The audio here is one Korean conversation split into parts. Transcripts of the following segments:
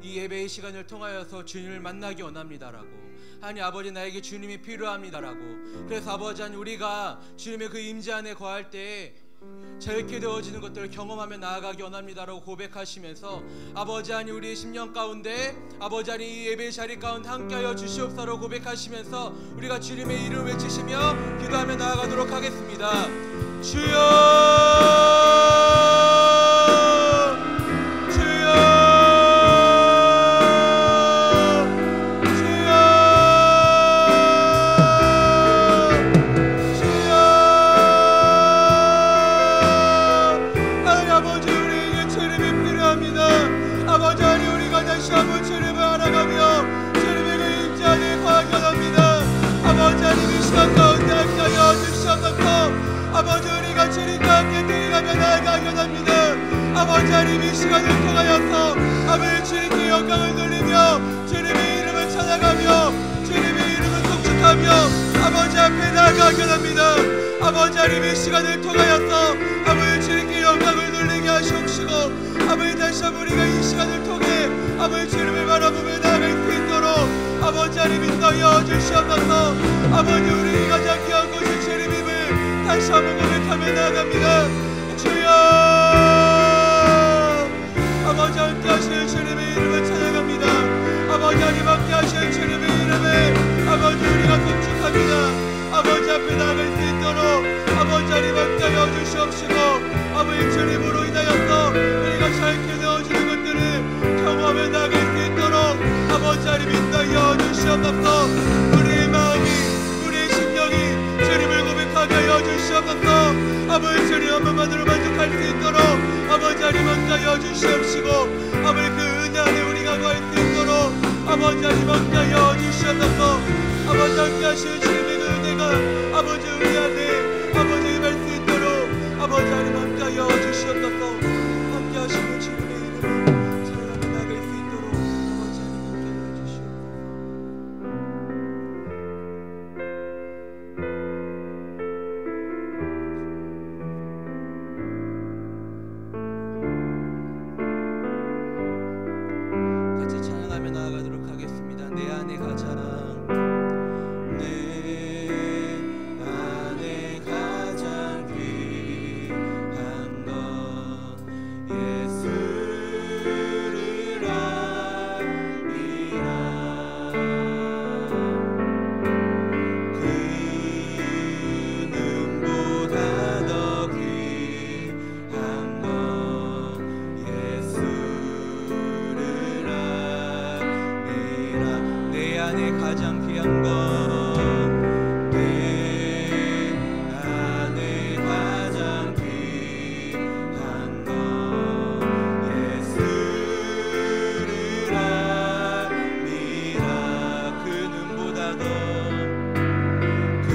이 예배의 시간을 통하여서 주님을 만나기 원합니다라고. 하나님 아버지, 나에게 주님이 필요합니다라고. 그래서 아버지 하나님, 우리가 주님의 그 임재 안에 거할 때에 자유케 되어지는 것들을 경험하며 나아가기 원합니다라고 고백하시면서, 아버지 하나님 우리의 심령 가운데, 아버지 하나님 이 예배의 자리 가운데 함께하여 주시옵소서라고 고백하시면서 우리가 주님의 이름을 외치시며 기도하며 나아가도록 하겠습니다. 주여, 아버지 우리가 주님과 함께 들어가며 나아가기 원합니다. 아버지 하나님 이 시간을 통하여서 아버지 주님께 영광을 돌리며 주님의 이름을 찬양하며 주님의 이름을 송축하며 아버지 앞에 나아가기 원합니다. 아버지 하나님 이 시간을 통하여서 아버지 주님께 영광을 돌리게 하시옵시고, 아버지 다시 한번 우리가 이 시간을 통해 아버지 주님을 바라보며 나아갈 수 있도록 아버지 하나님 인도하여 주시옵소서. 아버지 우리가 가장 귀한 곳이 주님임을 다시 한번 고백하며 나아갑니다. 주여, 아버지 함께 하시는 주님의 이름을 찬양합니다. 아버지 하나님 함께 하시는 주님의 이름을 아버지 우리가 송축합니다. 아버지 앞에 나아갈 수 있도록 아버지 하나님 함께 하여 주시옵시고, 아버지 주님으로 인하여서 우리가 자유케 되어지는 것들을 경험하며 나아갈 수 있도록 아버지 하나님 인도하여 주시옵소서. 우리의 마음이, 우리의 심령이 주님을 고백하게 하여 주시옵소서. 아버지 주님 한 번만으로 만족할 수 있도록 아버지 하나님 함께 하여 주시옵시고, 아버지 그 은혜 안에 우리가 거할 수 있도록 아버지 하나님 함께 하여 주시옵소서. 아버지 함께 하시는 주님의 그 은혜가 아버지 우리 안에 아버지 임할 수 있도록 아버지 하나님 함께 하여 주시옵소서. 함께 하시는 주님의 이름을 찬양하며 나아갈 수 있도록 아버지 하나님 함께 하여 주시옵소서. 같이 찬양하며 나아가도록 하겠습니다. 내 안에 가자. 가장 귀한 것, 내 안에 가장 귀한 것, 예수를 압니다. 그 눈보다 더, 그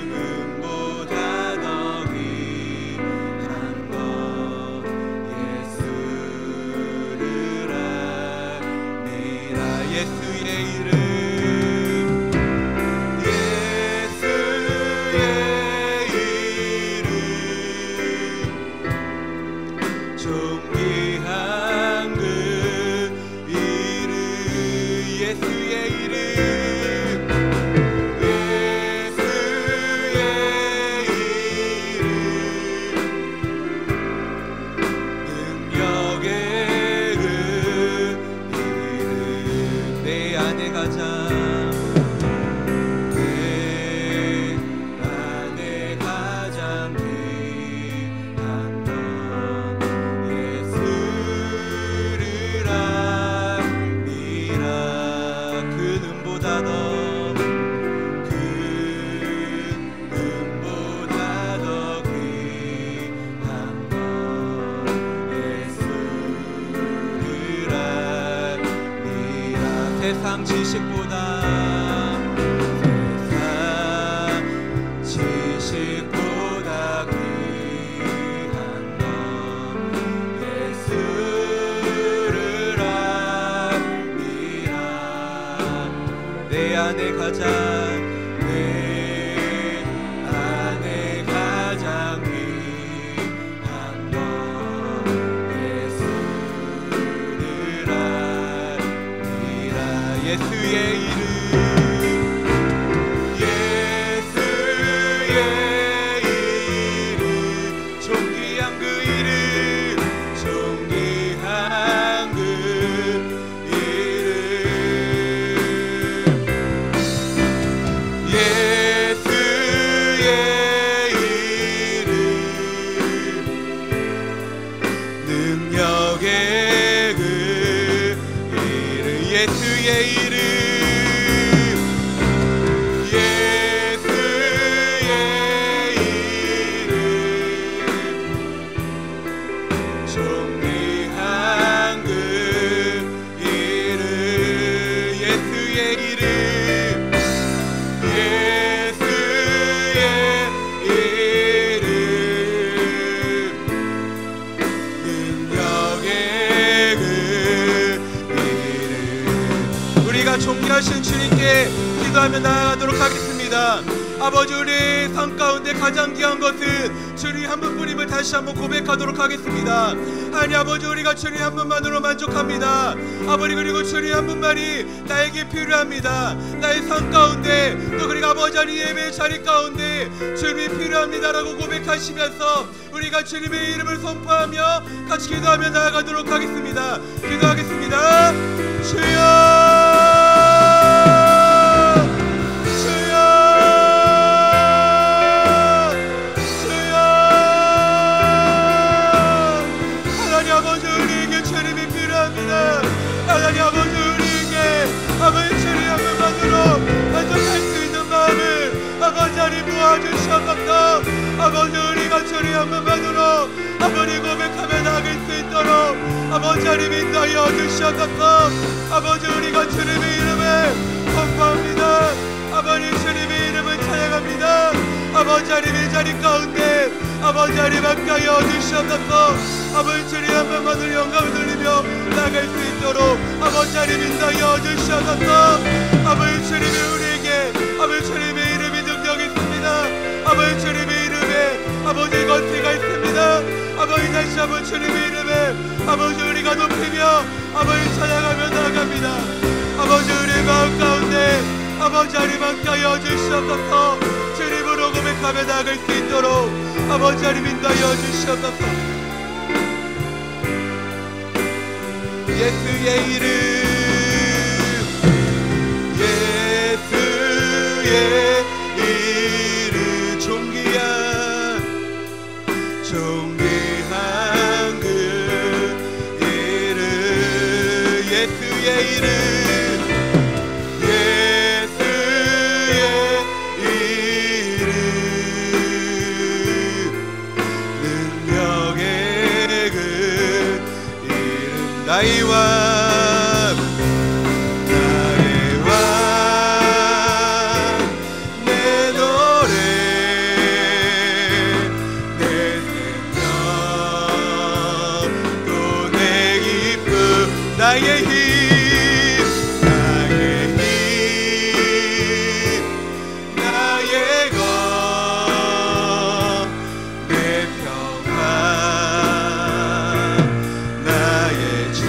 눈보다 더 귀한 것, 예수를 압니다. 예수의 이름, 예수의 이름, 존귀한 그 이름, 예수의 이름, 예수의 이름, 능력의 그 이름, 내 안에 가자. 내 안에 가장 귀한 것, 예수를 압니다. 그 눈보다 더, 그 눈보다 더 귀한 것, 예수를 압니다. 세상 지식보다, 세상 지식보다 귀한 것, 예수를 압니다. 내 안에 가장, 내 안에 가장 귀한 것, 예수를 예수의 이름 존귀한 그 이름 존귀한 그 이름 예수의 이름 능력의 그 이름 예수의 이름 존귀하신 주님께 기도하며 나아가도록 하겠습니다. 아버지, 우리 삶 가운데 가장 귀한 것은 주님 한 분뿐임을 다시 한번 고백하도록 하겠습니다. 하나님 아버지, 우리가 주님 한 분만으로 만족합니다. 아버지, 그리고 주님 한 분만이 나에게 필요합니다. 나의 삶 가운데 또 그리고 아버지 하나님 예배의 자리 가운데 주님이 필요합니다라고 고백하시면서 우리가 주님의 이름을 선포하며 같이 기도하며 나아가도록 하겠습니다. 기도하겠습니다. 주여 하나님 아버지, 우리에게 아버지 주님 한 분만으로 만족할 수 있는 마음을 아버지 하나님 모아주시옵소서. 아버지, 우리가 주님 한 분만으로 아버지 고백하며 나갈 수 있도록 아버지 하나님 인도하여 주시옵소서. 아버지, 우리가 주님의 이름을 선포합니다. 아버지, 주님의 이름을 찬양합니다. 아버지 하나님의 자리 가운데 아버지 하나님 함께하여 주시옵소서. 아버지, 주님 한 분만으로 영광을 돌리며 나갈 수 있도록 아버지 하나님 인도하여 주시옵소서. 아버지, 주님이 우리에게 아버지 주님의 이름이 능력이 있습니다. 아버지, 주님의 이름에 아버지 권세가 있습니다. 아버지, 다시 한번 주님의 이름에 아버지 우리가 높이며 아버지 찬양하며 나아갑니다. 아버지, 우리 마음 가운데 아버지 하나님 함께하여 주시옵소서. 주님으로 고백하며 나아갈 수 있도록 아버지 하나님 인도하여 주시옵소서. 예수의 이름 예수의 이름 존귀한 그 이름 예수의 이름 나의 왕 내 노래 내 생명 또 내 기쁨 나의 힘 나의 것 내 평화 나의 주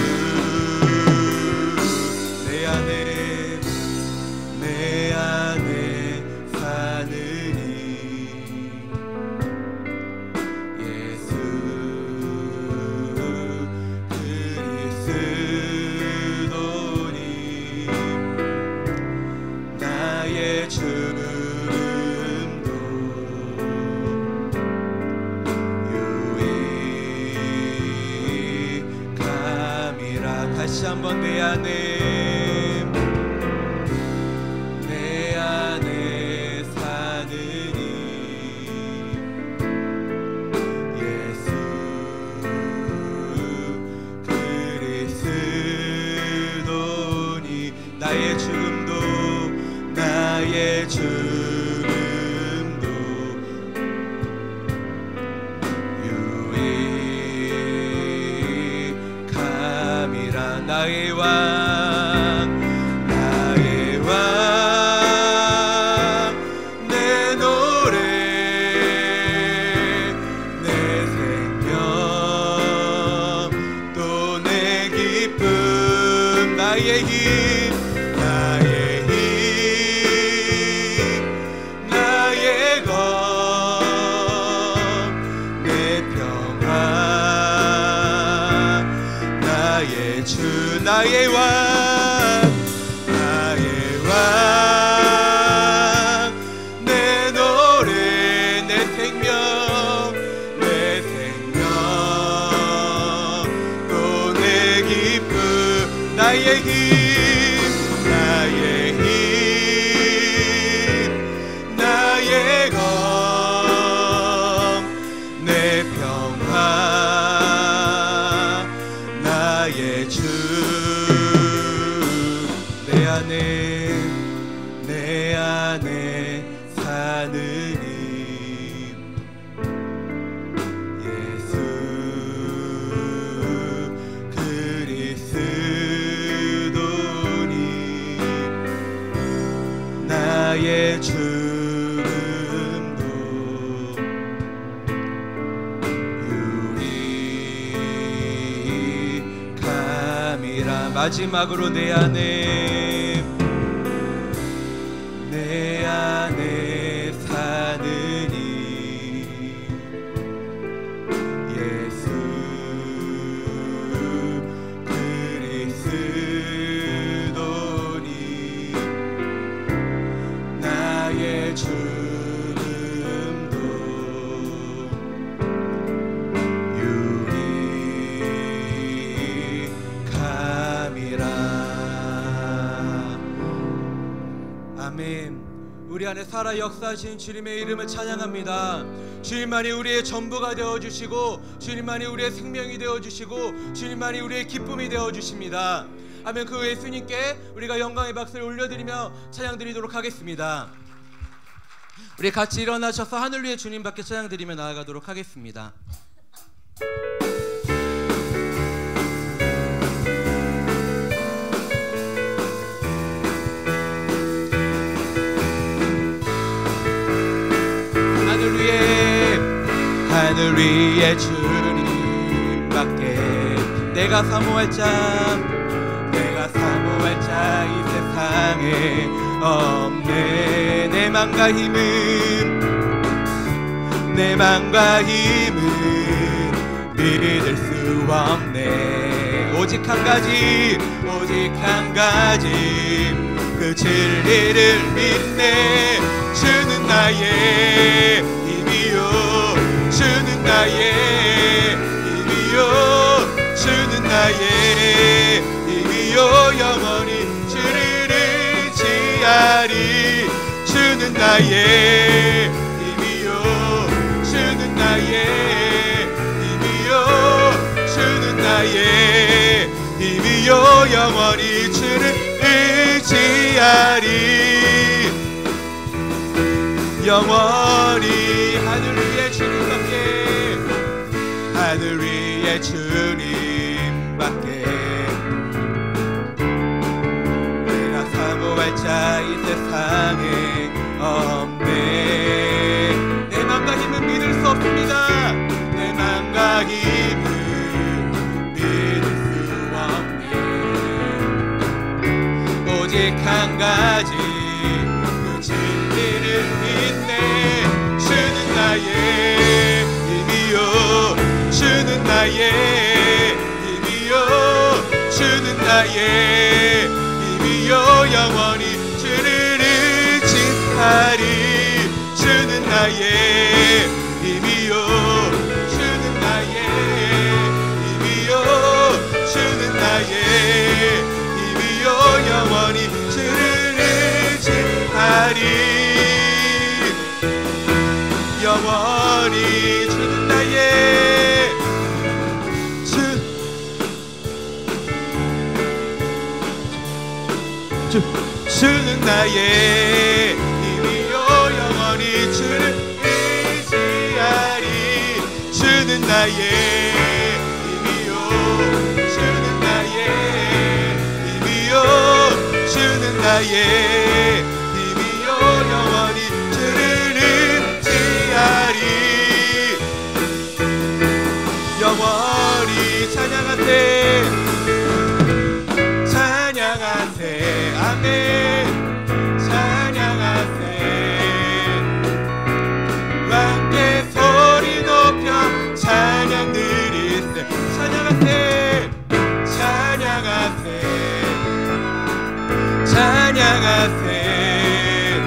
내 안에 사느니 예수 그리스도니 나의 주름도 유익함이라. 다시 한번 내 안에 사느니 예수 그리스도니 나의 죽음도 유익함이라. 나의 왕 내 노래 내 생명 또 내 기쁨 나의 힘 나의 주 나의 왕 나의 왕 내 노래 내 생명 내 생명 또 내 기쁨 나의 힘 나의 힘 나의 검 내 평화 나의 주 내 안에 사는 힘 예수 그리스도니 나의 죽음도 유익함이라. 마지막으로 내 안에 사는 이 예수 그리스도니 나의 죽음도 유익함이라. 아멘. 우리 안에 살아 역사하신 주님의 이름을 찬양합니다. 주님만이 우리의 전부가 되어주시고 주님만이 우리의 생명이 되어주시고 주님만이 우리의 기쁨이 되어주십니다. 아멘. 그 예수님께 우리가 영광의 박수를 올려드리며 찬양드리도록 하겠습니다. 우리 같이 일어나셔서 하늘 위에 주님 밖에 찬양드리며 나아가도록 하겠습니다. 하늘 위에 주님밖에 내가 사모할 자 이 세상에 없네. 내 맘과 힘은 믿을 수 없네. 오직 한 가지 그 진리를 믿네. 주는 나의 힘이요 주는 나의 힘이요 주는 나의 힘이요 영원히 주를 의지하리. 주는 나의 힘이요 주는 나의 힘이요 주는 나의 힘이요 영원히 주를 의지하리. 영원히 하늘 위에 주님밖에 하늘 위에 주님밖에 내가 사모할 자 이 세상에 없네. 내 맘과 힘은 믿을 수 없습니다. 내 맘과 힘은 믿을 수 없네. 오직 한 가지 그 진리를 믿네. 주는 나의 힘이요 주는 나의 힘이요 주는 나의 힘이요 영원히 주를 의지하리. 주는 나의 힘이요 주는 나의 힘이요 주는 나의 힘이요 영원히 주를 의지하리. 영원히 주는 나의 주는 나의 힘이요 영원히 주를 의지하리. 주는 나의 힘이요 주는 나의 힘이요 주는 나의 힘이요 영원히 주를 의지하리. 영원히 찬양하세 찬양하세 아멘 찬양하세 함께 소리 높여 찬양 드리세 찬양하세 찬양하세 찬양하세.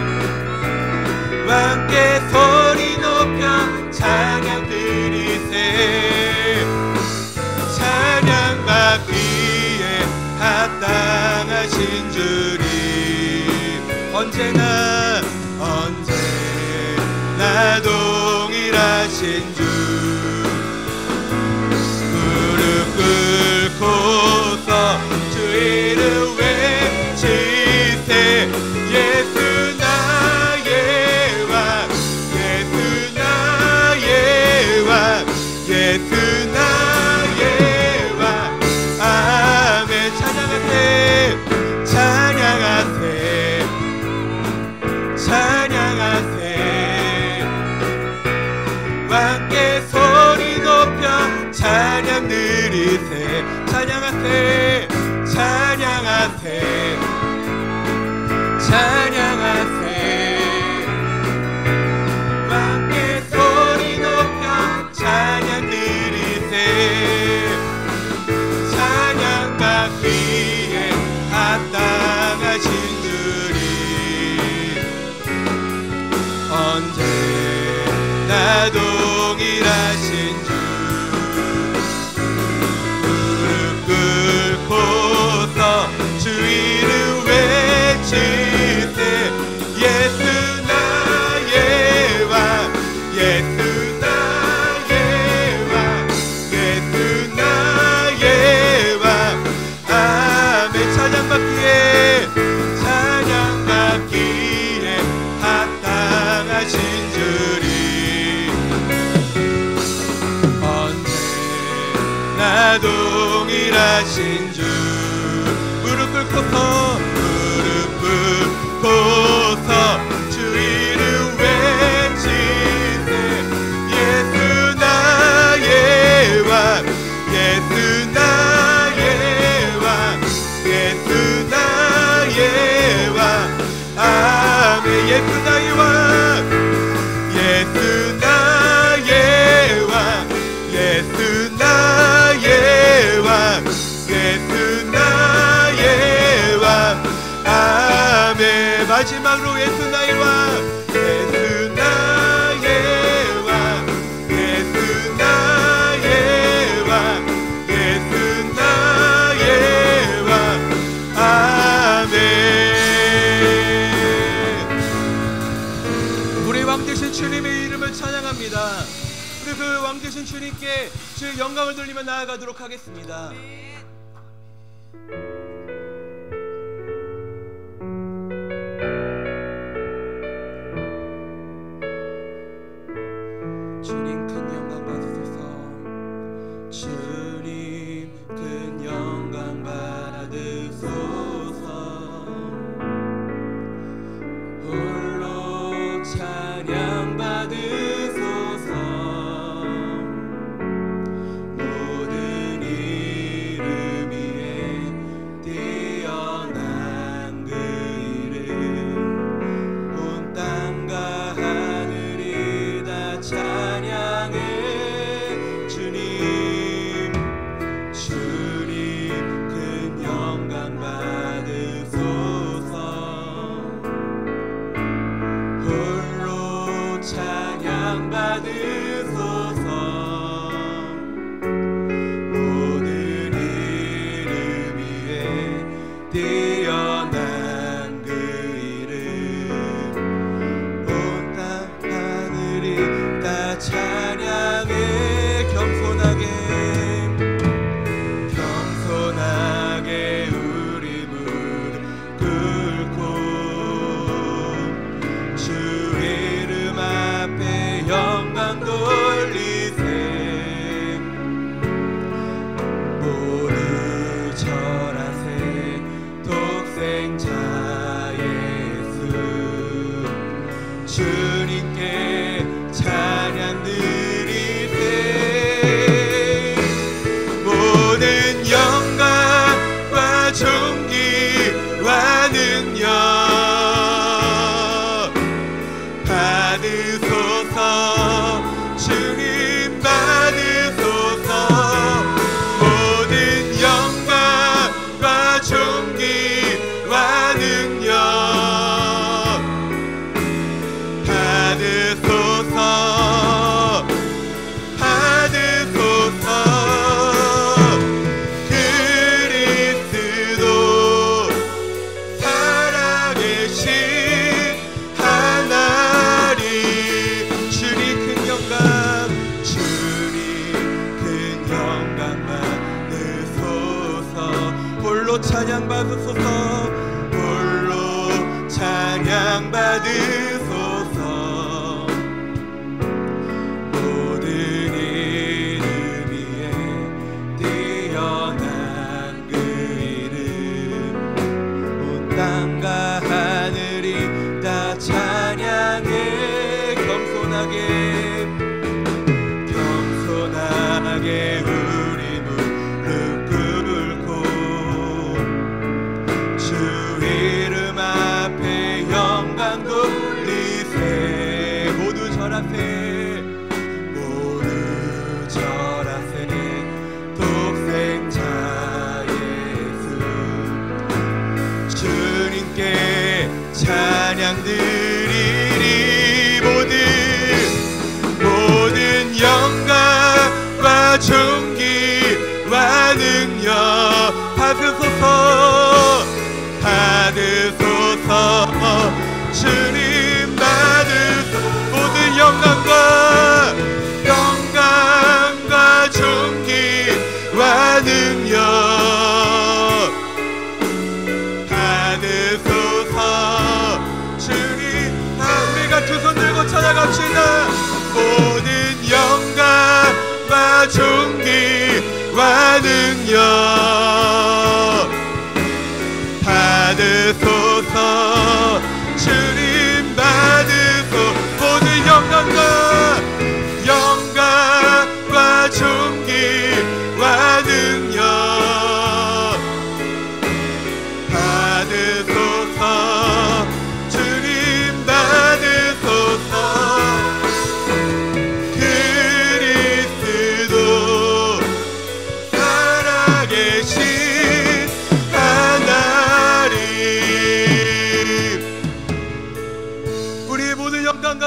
함께 소리 높여 찬양 드리세. 찬양받기에 합당하신 주님 언제나 동일하신 주. 무릎 꿇고서 주 이름 외치세. 예수 나의 왕, 예수 나의 왕, 예수 나의 왕. 아멘. 찬양하세, 찬양하세, 찬양하세. 함께 소리 높여 찬양 드리세. 찬양하세, 찬양하세, 찬양하세. 함께 소리 높여 찬양 드리세. 찬양받기에 합당하신 주님 언제나 동일하신 주. 무릎 꿇고서 주 이름 외치세. 예수 나의 왕, 예수 나의 왕, 예수 나의 왕. 아멘. 찬양받기에 합당하신 주님 언제나 동일하신 주. 무릎 꿇고서 주 이름 외치세. 예수 나의 왕, 예수 나의 왕, 예수 나의 왕. 아멘. 예수 나의 왕, 예수 나의 왕, 예수 나의 왕, 예수 나의 왕. 아멘. 마지막으로 예수 나의 왕, 예수 나의 왕, 예수 나의 왕, 예수 나의 왕. 아멘. 우리 왕 되신 주님의 이름을 찬양합니다. 우리 그 왕 되신 주님께 주의 영광을 돌리며 나아가도록 하겠습니다. 주님 큰 영광 받으소서. 주님 큰 영광 받으소서. 홀로 찬양 받으소서. 모든 일을 홀로 찬양 받으소서. 홀로 찬양 받으소서. 모든 이름 위에 뛰어난 그 이름, 온 땅과 하늘이 다 찬양해. 겸손하게 우리 무릎 꿇고 주 이름 앞에 영광 돌리세. 모두 절하세. 모두 절하세. 독생자 예수 주님께 찬양 드리리. 모든 영광과 존귀와 능력 받으소서. 받으소서. 주님 받으소서. 모든 영광과 존귀와 능력 받으소서. 주님, 우리가 두 손 들고 찬양합시다. 모든 영광과 존귀와 능력 받으소서. 주님 받으소서. 모든 영광과 존귀와 능력 받으소서. 주님 받으소서.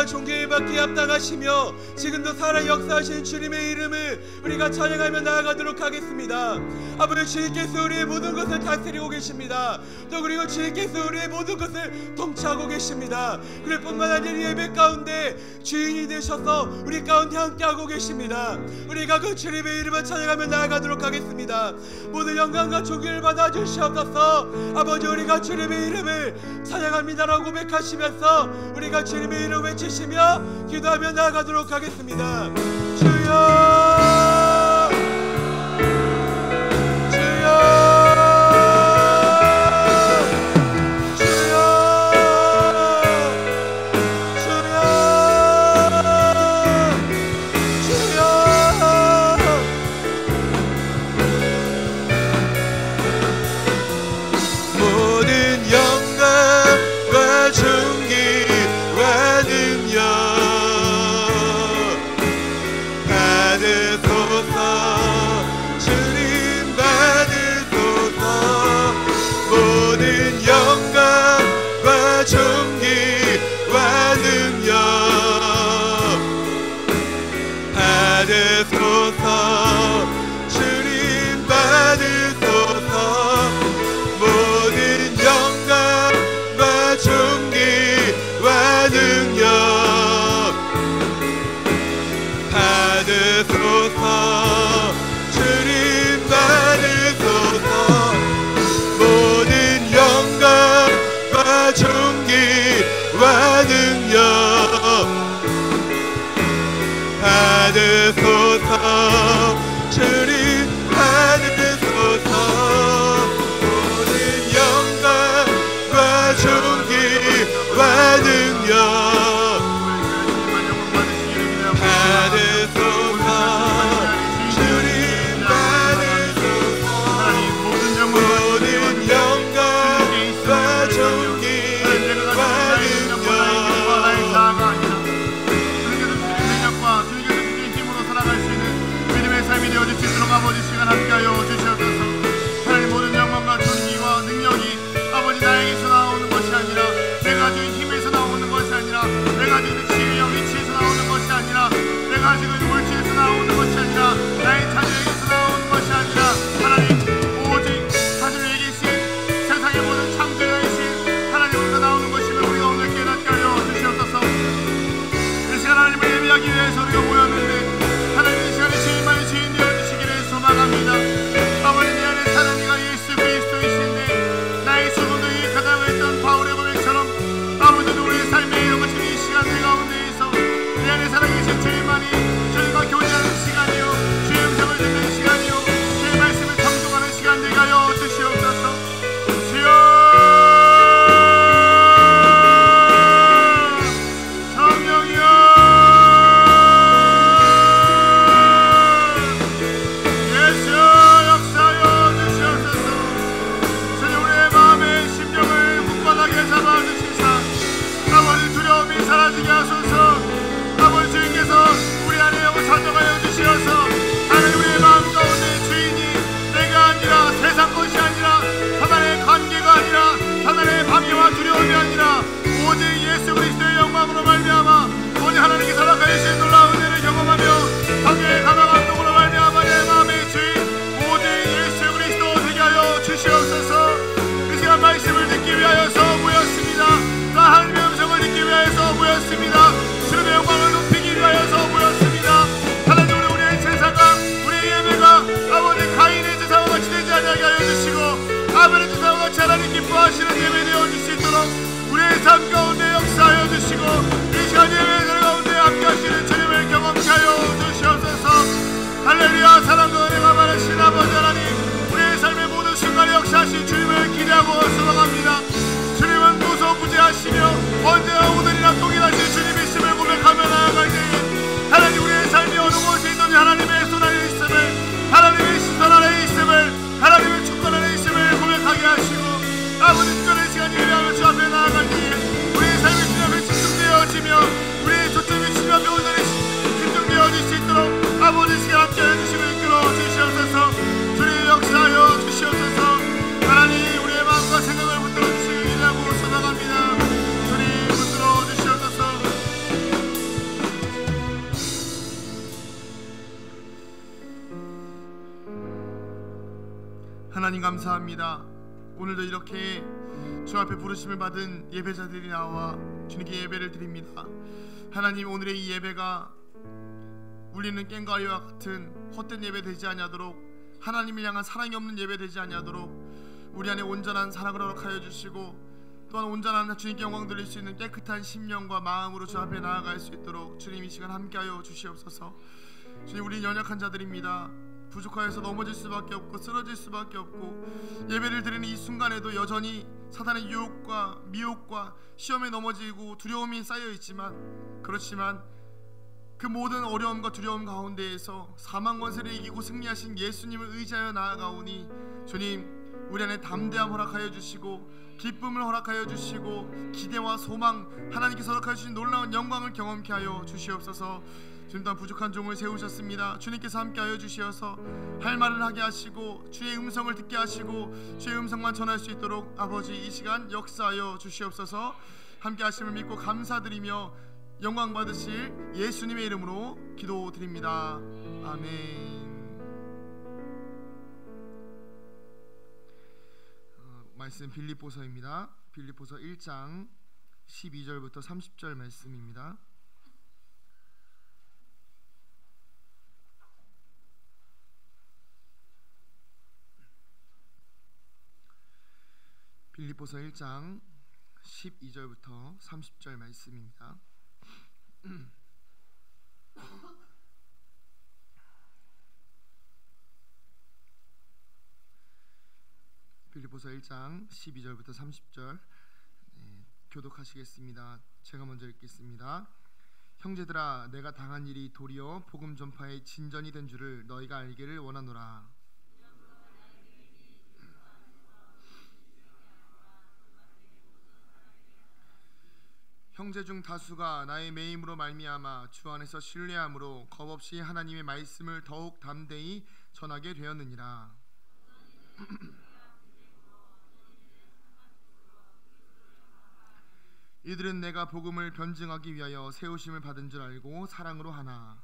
존귀에 받기에 합당하시며 지금도 살아 역사하신 주님의 이름을 우리가 찬양하며 나아가도록 하겠습니다. 아버지, 주님께서 우리의 모든 것을 다스리고 계십니다. 또 그리고 주님께서 우리의 모든 것을 통치하고 계십니다. 그럴 뿐만 아니라 예배 가운데 주인이 되셔서 우리 가운데 함께하고 계십니다. 우리가 그 주님의 이름을 찬양하며 나아가도록 하겠습니다. 모든 영광과 존귀를 받아주시옵소서. 아버지, 우리가 주님의 이름을 찬양합니다라고 고백하시면서 우리가 주님의 이름을 외치시며 기도하며 나아가도록 하겠습니다. 주여, 받으소서. 같이 하나님 기뻐하시는 예배 되어질 수 있도록 우리의 삶 가운데 역사하여 주시고 이 시간 예배 가운데 함께 하시는 주님을 경험케 하여 주시옵소서. 할렐루야. 사랑과 은혜가 많으신 아버지 하나님, 우리의 삶의 모든 순간에 역사하신 주님을 기대하고 소망합니다. 주님은 무소부재하시며 언제나 오늘이나 동일하신 주님이심을 고백하며 나아갈 때에 하나님, 우리의 삶이 어느 곳에 있든지 하나님의 손 안에 있음을, 하나님의 시선 안에 있음을, 하나님의 주권 안에 있음을 고백하게 하시고 아버지 특별한 시간 예배하며 주 앞에 나아갈 때에 우리의 삶이 주님 앞에 집중되어지며 우리의 초점이 주님 앞에 온전히 집중되어질 수 있도록 아버지 시간 함께 해주시고 이끌어 주시옵소서. 주님 역사하여 주시옵소서. 하나님, 우리의 마음과 생각을 붙들어 주시길 기대하고 소망합니다. 주님 붙들어 주시옵소서. 하나님 감사합니다. 오늘도 이렇게 주 앞에 부르심을 받은 예배자들이 나와 주님께 예배를 드립니다. 하나님, 오늘의 이 예배가 울리는 꽹과리와 같은 헛된 예배 되지 아니하도록, 하나님을 향한 사랑이 없는 예배 되지 아니하도록 우리 안에 온전한 사랑을 허락하여 주시고 또한 온전한 주님께 영광 돌릴 수 있는 깨끗한 심령과 마음으로 주 앞에 나아갈 수 있도록 주님 이 시간 함께하여 주시옵소서. 주님, 우리 연약한 자들입니다. 부족하여서 넘어질 수밖에 없고 쓰러질 수밖에 없고 예배를 드리는 이 순간에도 여전히 사단의 유혹과 미혹과 시험에 넘어지고 두려움이 쌓여있지만, 그렇지만 그 모든 어려움과 두려움 가운데에서 사망 권세를 이기고 승리하신 예수님을 의지하여 나아가오니 주님, 우리 안에 담대함 허락하여 주시고 기쁨을 허락하여 주시고 기대와 소망, 하나님께서 허락하여 주신 놀라운 영광을 경험케 하여 주시옵소서. 주님, 또한 부족한 종을 세우셨습니다. 주님께서 함께하여 주시어서 할 말을 하게 하시고 주의 음성을 듣게 하시고 주의 음성만 전할 수 있도록 아버지 이 시간 역사하여 주시옵소서. 함께 하심을 믿고 감사드리며 영광 받으실 예수님의 이름으로 기도드립니다. 아멘. 말씀 빌립보서입니다. 빌립보서 1장 12절부터 30절 말씀입니다. 빌립보서 1장 12절부터 30절 말씀입니다. 빌립보서 1장 12절부터 30절 교독하시겠습니다. 제가 먼저 읽겠습니다. 형제들아, 내가 당한 일이 도리어 복음 전파의 진전이 된 줄을 너희가 알기를 원하노라. 형제 중 다수가 나의 매임으로 말미암아 주 안에서 신뢰함으로 겁없이 하나님의 말씀을 더욱 담대히 전하게 되었느니라. 이들은 내가 복음을 변증하기 위하여 세우심을 받은 줄 알고 사랑으로 하나.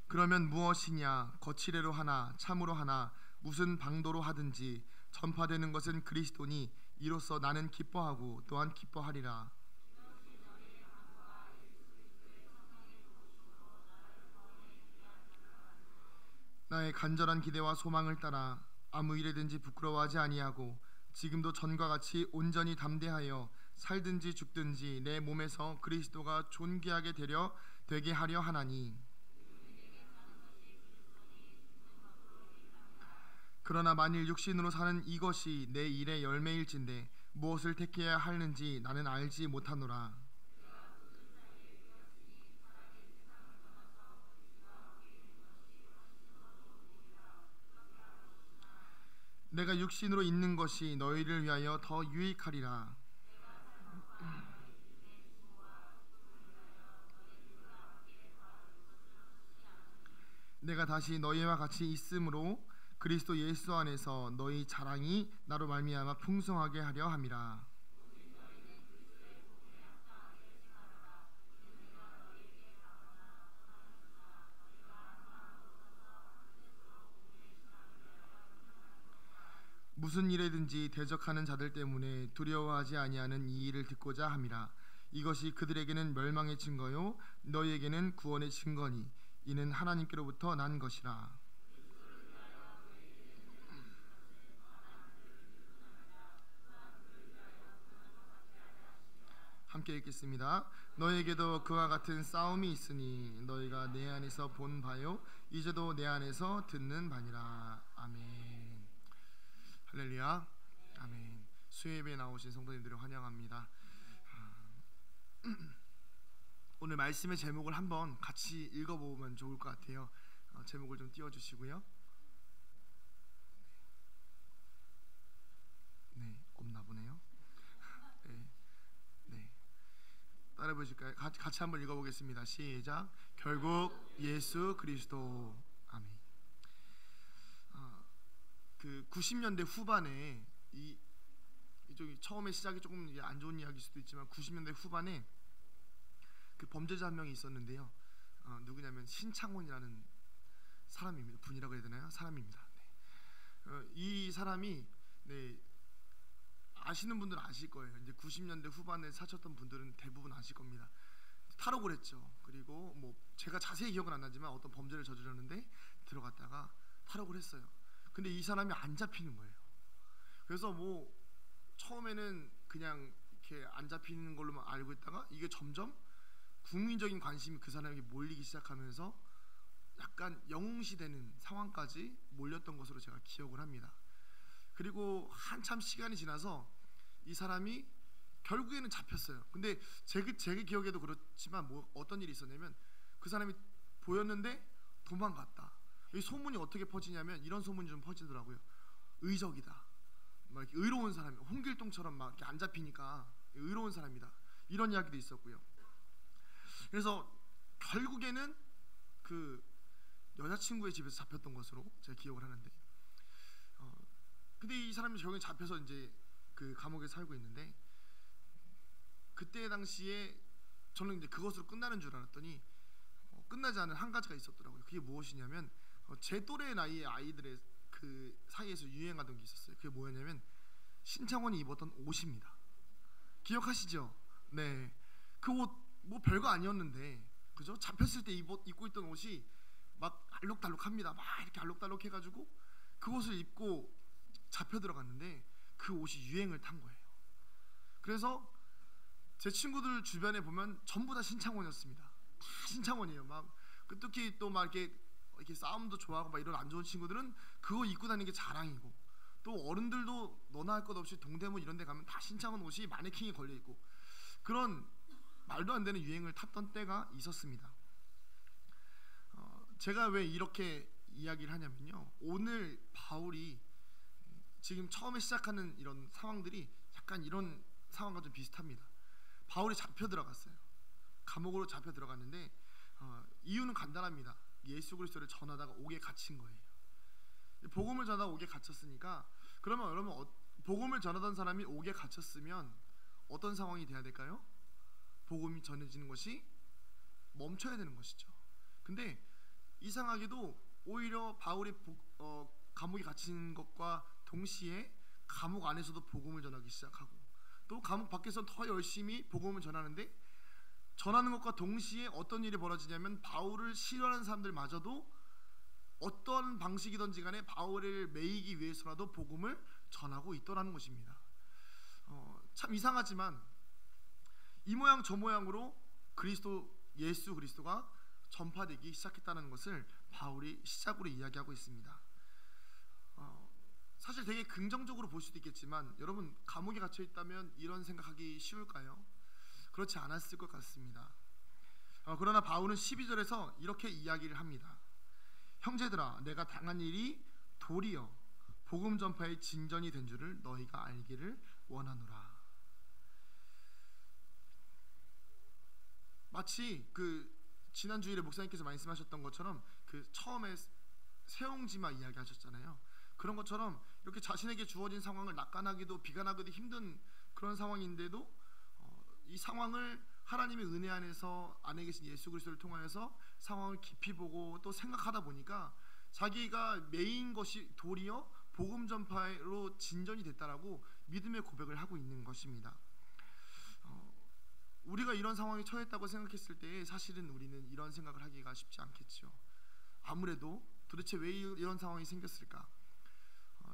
그러면 무엇이냐? 거칠애로 하나, 참으로 하나, 무슨 방도로 하든지 전파되는 것은 그리스도니 이로써 나는 기뻐하고 또한 기뻐하리라. 나의 간절한 기대와 소망을 따라 아무 일에든지 부끄러워하지 아니하고 지금도 전과 같이 온전히 담대하여 살든지 죽든지 내 몸에서 그리스도가 존귀하게 되게 하려 하나니. 그러나 만일 육신으로 사는 이것이 내 일의 열매일진데 무엇을 택해야 하는지 나는 알지 못하노라. 내가 육신으로 있는 것이 너희를 위하여 더 유익하리라. 내가 다시 너희와 같이 있으므로 그리스도 예수 안에서 너희 자랑이 나로 말미암아 풍성하게 하려 함이라. 무슨 일에든지 대적하는 자들 때문에 두려워하지 아니하는 이 일을 듣고자 함이라. 이것이 그들에게는 멸망의 증거요 너희에게는 구원의 증거니 이는 하나님께로부터 난 것이라. 함께 읽겠습니다. 너에게도 그와 같은 싸움이 있으니 너희가 내 안에서 본 바요 이제도 내 안에서 듣는 바니라. 아멘. 할렐루야. 아멘. 수요예배에 나오신 성도님들을 환영합니다. 오늘 말씀의 제목을 한번 같이 읽어보면 좋을 것 같아요. 제목을 좀 띄워주시고요. 네, 없나 보네요. 네. 따라 보실까요? 같이 한번 읽어보겠습니다. 시작. 결국 예수 그리스도. 아멘. 그 90년대 후반에 이쪽이 처음에 시작이 조금 안 좋은 이야기일 수도 있지만 90년대 후반에 그 범죄자 한 명이 있었는데요. 누구냐면 신창원이라는 사람입니다. 분이라고 해야 되나요? 사람입니다. 네. 이 사람이 아시는 분들은 아실 거예요. 이제 90년대 후반에 사셨던 분들은 대부분 아실 겁니다. 탈옥을 했죠. 그리고 뭐 제가 자세히 기억은 안 나지만 어떤 범죄를 저지르는데 들어갔다가 탈옥을 했어요. 근데 이 사람이 안 잡히는 거예요. 그래서 뭐 처음에는 그냥 이렇게 안 잡히는 걸로만 알고 있다가 이게 점점 국민적인 관심이 그 사람에게 몰리기 시작하면서 약간 영웅시되는 상황까지 몰렸던 것으로 제가 기억을 합니다. 그리고 한참 시간이 지나서 이 사람이 결국에는 잡혔어요. 근데 제 기억에도 그렇지만 뭐 어떤 일이 있었냐면 그 사람이 보였는데 도망갔다. 이 소문이 어떻게 퍼지냐면 이런 소문이 좀 퍼지더라고요. 의적이다. 막 이렇게 의로운 사람이 홍길동처럼 막 이렇게 안 잡히니까 의로운 사람이다. 이런 이야기도 있었고요. 그래서 결국에는 그 여자친구의 집에서 잡혔던 것으로 제가 기억을 하는데, 근데 이 사람이 결국에 잡혀서 이제 그 감옥에 살고 있는데, 그때 당시에 저는 이제 그것으로 끝나는 줄 알았더니 끝나지 않은 한 가지가 있었더라고요. 그게 무엇이냐면 제 또래 나이의 아이들의 그 사이에서 유행하던 게 있었어요. 그게 뭐였냐면 신창원이 입었던 옷입니다. 기억하시죠? 네. 그 옷 뭐 별거 아니었는데, 그죠? 잡혔을 때 입고 있던 옷이 막 알록달록합니다. 막 이렇게 알록달록 해가지고 그 옷을 입고 잡혀 들어갔는데 그 옷이 유행을 탄 거예요. 그래서 제 친구들 주변에 보면 전부 다 신창원이었습니다. 다 신창원이에요. 막 특히 또 막 이렇게 싸움도 좋아하고 막 이런 안 좋은 친구들은 그거 입고 다니는 게 자랑이고, 또 어른들도 너나 할 것 없이 동대문 이런 데 가면 다 신창원 옷이 마네킹에 걸려 있고, 그런 말도 안 되는 유행을 탔던 때가 있었습니다. 제가 왜 이렇게 이야기를 하냐면요, 오늘 바울이 지금 처음에 시작하는 이런 상황들이 약간 이런 상황과 좀 비슷합니다. 바울이 잡혀 들어갔어요. 감옥으로 잡혀 들어갔는데 이유는 간단합니다. 예수 그리스도를 전하다가 옥에 갇힌 거예요. 복음을 전하다가 옥에 갇혔으니까, 그러면 여러분 복음을 전하던 사람이 옥에 갇혔으면 어떤 상황이 돼야 될까요? 복음이 전해지는 것이 멈춰야 되는 것이죠. 근데 이상하게도 오히려 바울이 감옥에 갇힌 것과 동시에 감옥 안에서도 복음을 전하기 시작하고, 또 감옥 밖에서 더 열심히 복음을 전하는데, 전하는 것과 동시에 어떤 일이 벌어지냐면 바울을 싫어하는 사람들마저도 어떤 방식이든지 간에 바울을 매이기 위해서라도 복음을 전하고 있더라는 것입니다. 참 이상하지만 이 모양 저 모양으로 예수 그리스도가 전파되기 시작했다는 것을 바울이 시작으로 이야기하고 있습니다. 사실 되게 긍정적으로 볼 수도 있겠지만, 여러분 감옥에 갇혀 있다면 이런 생각하기 쉬울까요? 그렇지 않았을 것 같습니다. 그러나 바울은 12절에서 이렇게 이야기를 합니다. 형제들아, 내가 당한 일이 도리어 복음 전파의 진전이 된 줄을 너희가 알기를 원하노라. 마치 그 지난 주일에 목사님께서 말씀하셨던 것처럼 그 처음에 세옹지마 이야기 하셨잖아요. 그런 것처럼 이렇게 자신에게 주어진 상황을 낙관하기도 비관하기도 힘든 그런 상황인데도 이 상황을 하나님의 은혜 안에 계신 예수 그리스도를 통하여서 상황을 깊이 보고 또 생각하다 보니까 자기가 메인 것이 도리어 복음 전파로 진전이 됐다라고 믿음의 고백을 하고 있는 것입니다. 우리가 이런 상황에 처했다고 생각했을 때 사실은 우리는 이런 생각을 하기가 쉽지 않겠죠. 아무래도 도대체 왜 이런 상황이 생겼을까?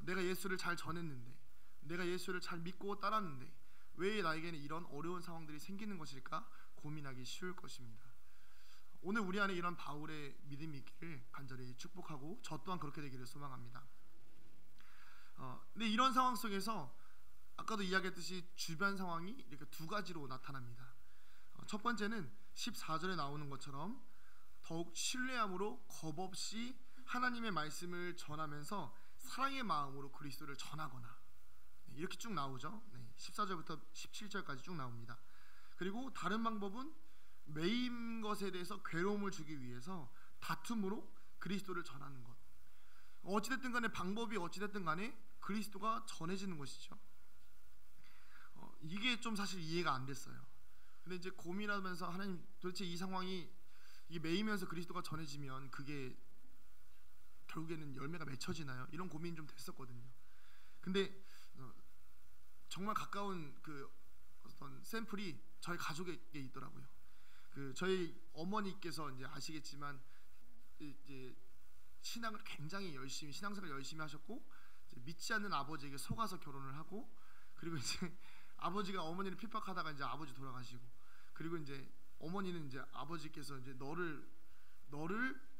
내가 예수를 잘 전했는데, 내가 예수를 잘 믿고 따랐는데 왜 나에게는 이런 어려운 상황들이 생기는 것일까 고민하기 쉬울 것입니다. 오늘 우리 안에 이런 바울의 믿음이 있기를 간절히 축복하고 저 또한 그렇게 되기를 소망합니다. 근데 이런 상황 속에서 아까도 이야기했듯이 주변 상황이 이렇게 두 가지로 나타납니다. 첫 번째는 14절에 나오는 것처럼 더욱 신뢰함으로 겁없이 하나님의 말씀을 전하면서 사랑의 마음으로 그리스도를 전하거나, 이렇게 쭉 나오죠. 14절부터 17절까지 쭉 나옵니다. 그리고 다른 방법은 매인 것에 대해서 괴로움을 주기 위해서 다툼으로 그리스도를 전하는 것. 어찌됐든 간에 방법이 어찌됐든 간에 그리스도가 전해지는 것이죠. 이게 좀 사실 이해가 안 됐어요. 근데 이제 고민하면서 하나님, 도대체 이 상황이 이게 매이면서 그리스도가 전해지면 그게 결국에는 열매가 맺혀지나요? 이런 고민이 좀 됐었거든요. 근데 정말 가까운 그 어떤 샘플이 저희 가족에게 있더라고요. 그 저희 어머니께서 이제 아시겠지만 이제 신앙을 굉장히 열심히, 신앙생활을 열심히 하셨고, 이제 믿지 않는 아버지에게 속아서 결혼을 하고, 그리고 이제 아버지가 어머니를 핍박하다가 이제 아버지 돌아가시고, 그리고 이제 어머니는 이제 아버지께서 이제 너를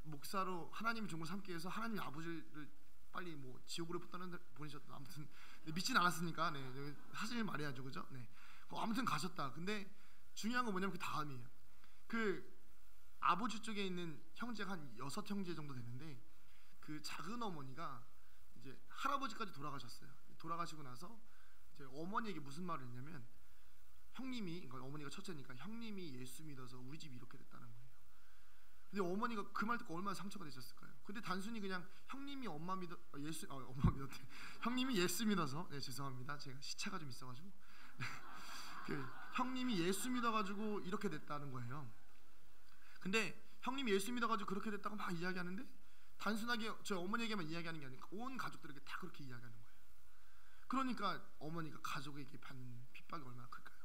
목사로 하나님의 종을 삼기 위해서 하나님 아버지를 빨리 뭐 지옥으로 보내셨다. 아무튼 믿진 않았으니까, 사실 말해야죠, 그죠? 아무튼 가셨다. 근데 중요한 건 뭐냐면 그 다음이에요. 그 아버지 쪽에 있는 형제가 한 6형제 정도 되는데, 그 작은 어머니가 이제 할아버지까지 돌아가셨어요. 돌아가시고 나서 이제 어머니에게 무슨 말을 했냐면, 형님이, 그러니까 어머니가 첫째니까 형님이 예수 믿어서 우리 집이 이렇게 됐다는 거예요. 근데 어머니가 그 말 듣고 얼마나 상처가 되셨을까요? 근데 단순히 그냥 형님이 엄마 믿었대. 형님이 예수 믿어서, 죄송합니다. 제가 시차가 좀 있어가지고 그 형님이 예수 믿어가지고 이렇게 됐다는 거예요. 근데 형님이 예수 믿어가지고 그렇게 됐다고 막 이야기하는데, 단순하게 저희 어머니에게만 이야기하는 게 아니라 온 가족들에게 다 그렇게 이야기하는 거예요. 그러니까 어머니가 가족에게 받는 핍박이 얼마나 클까요?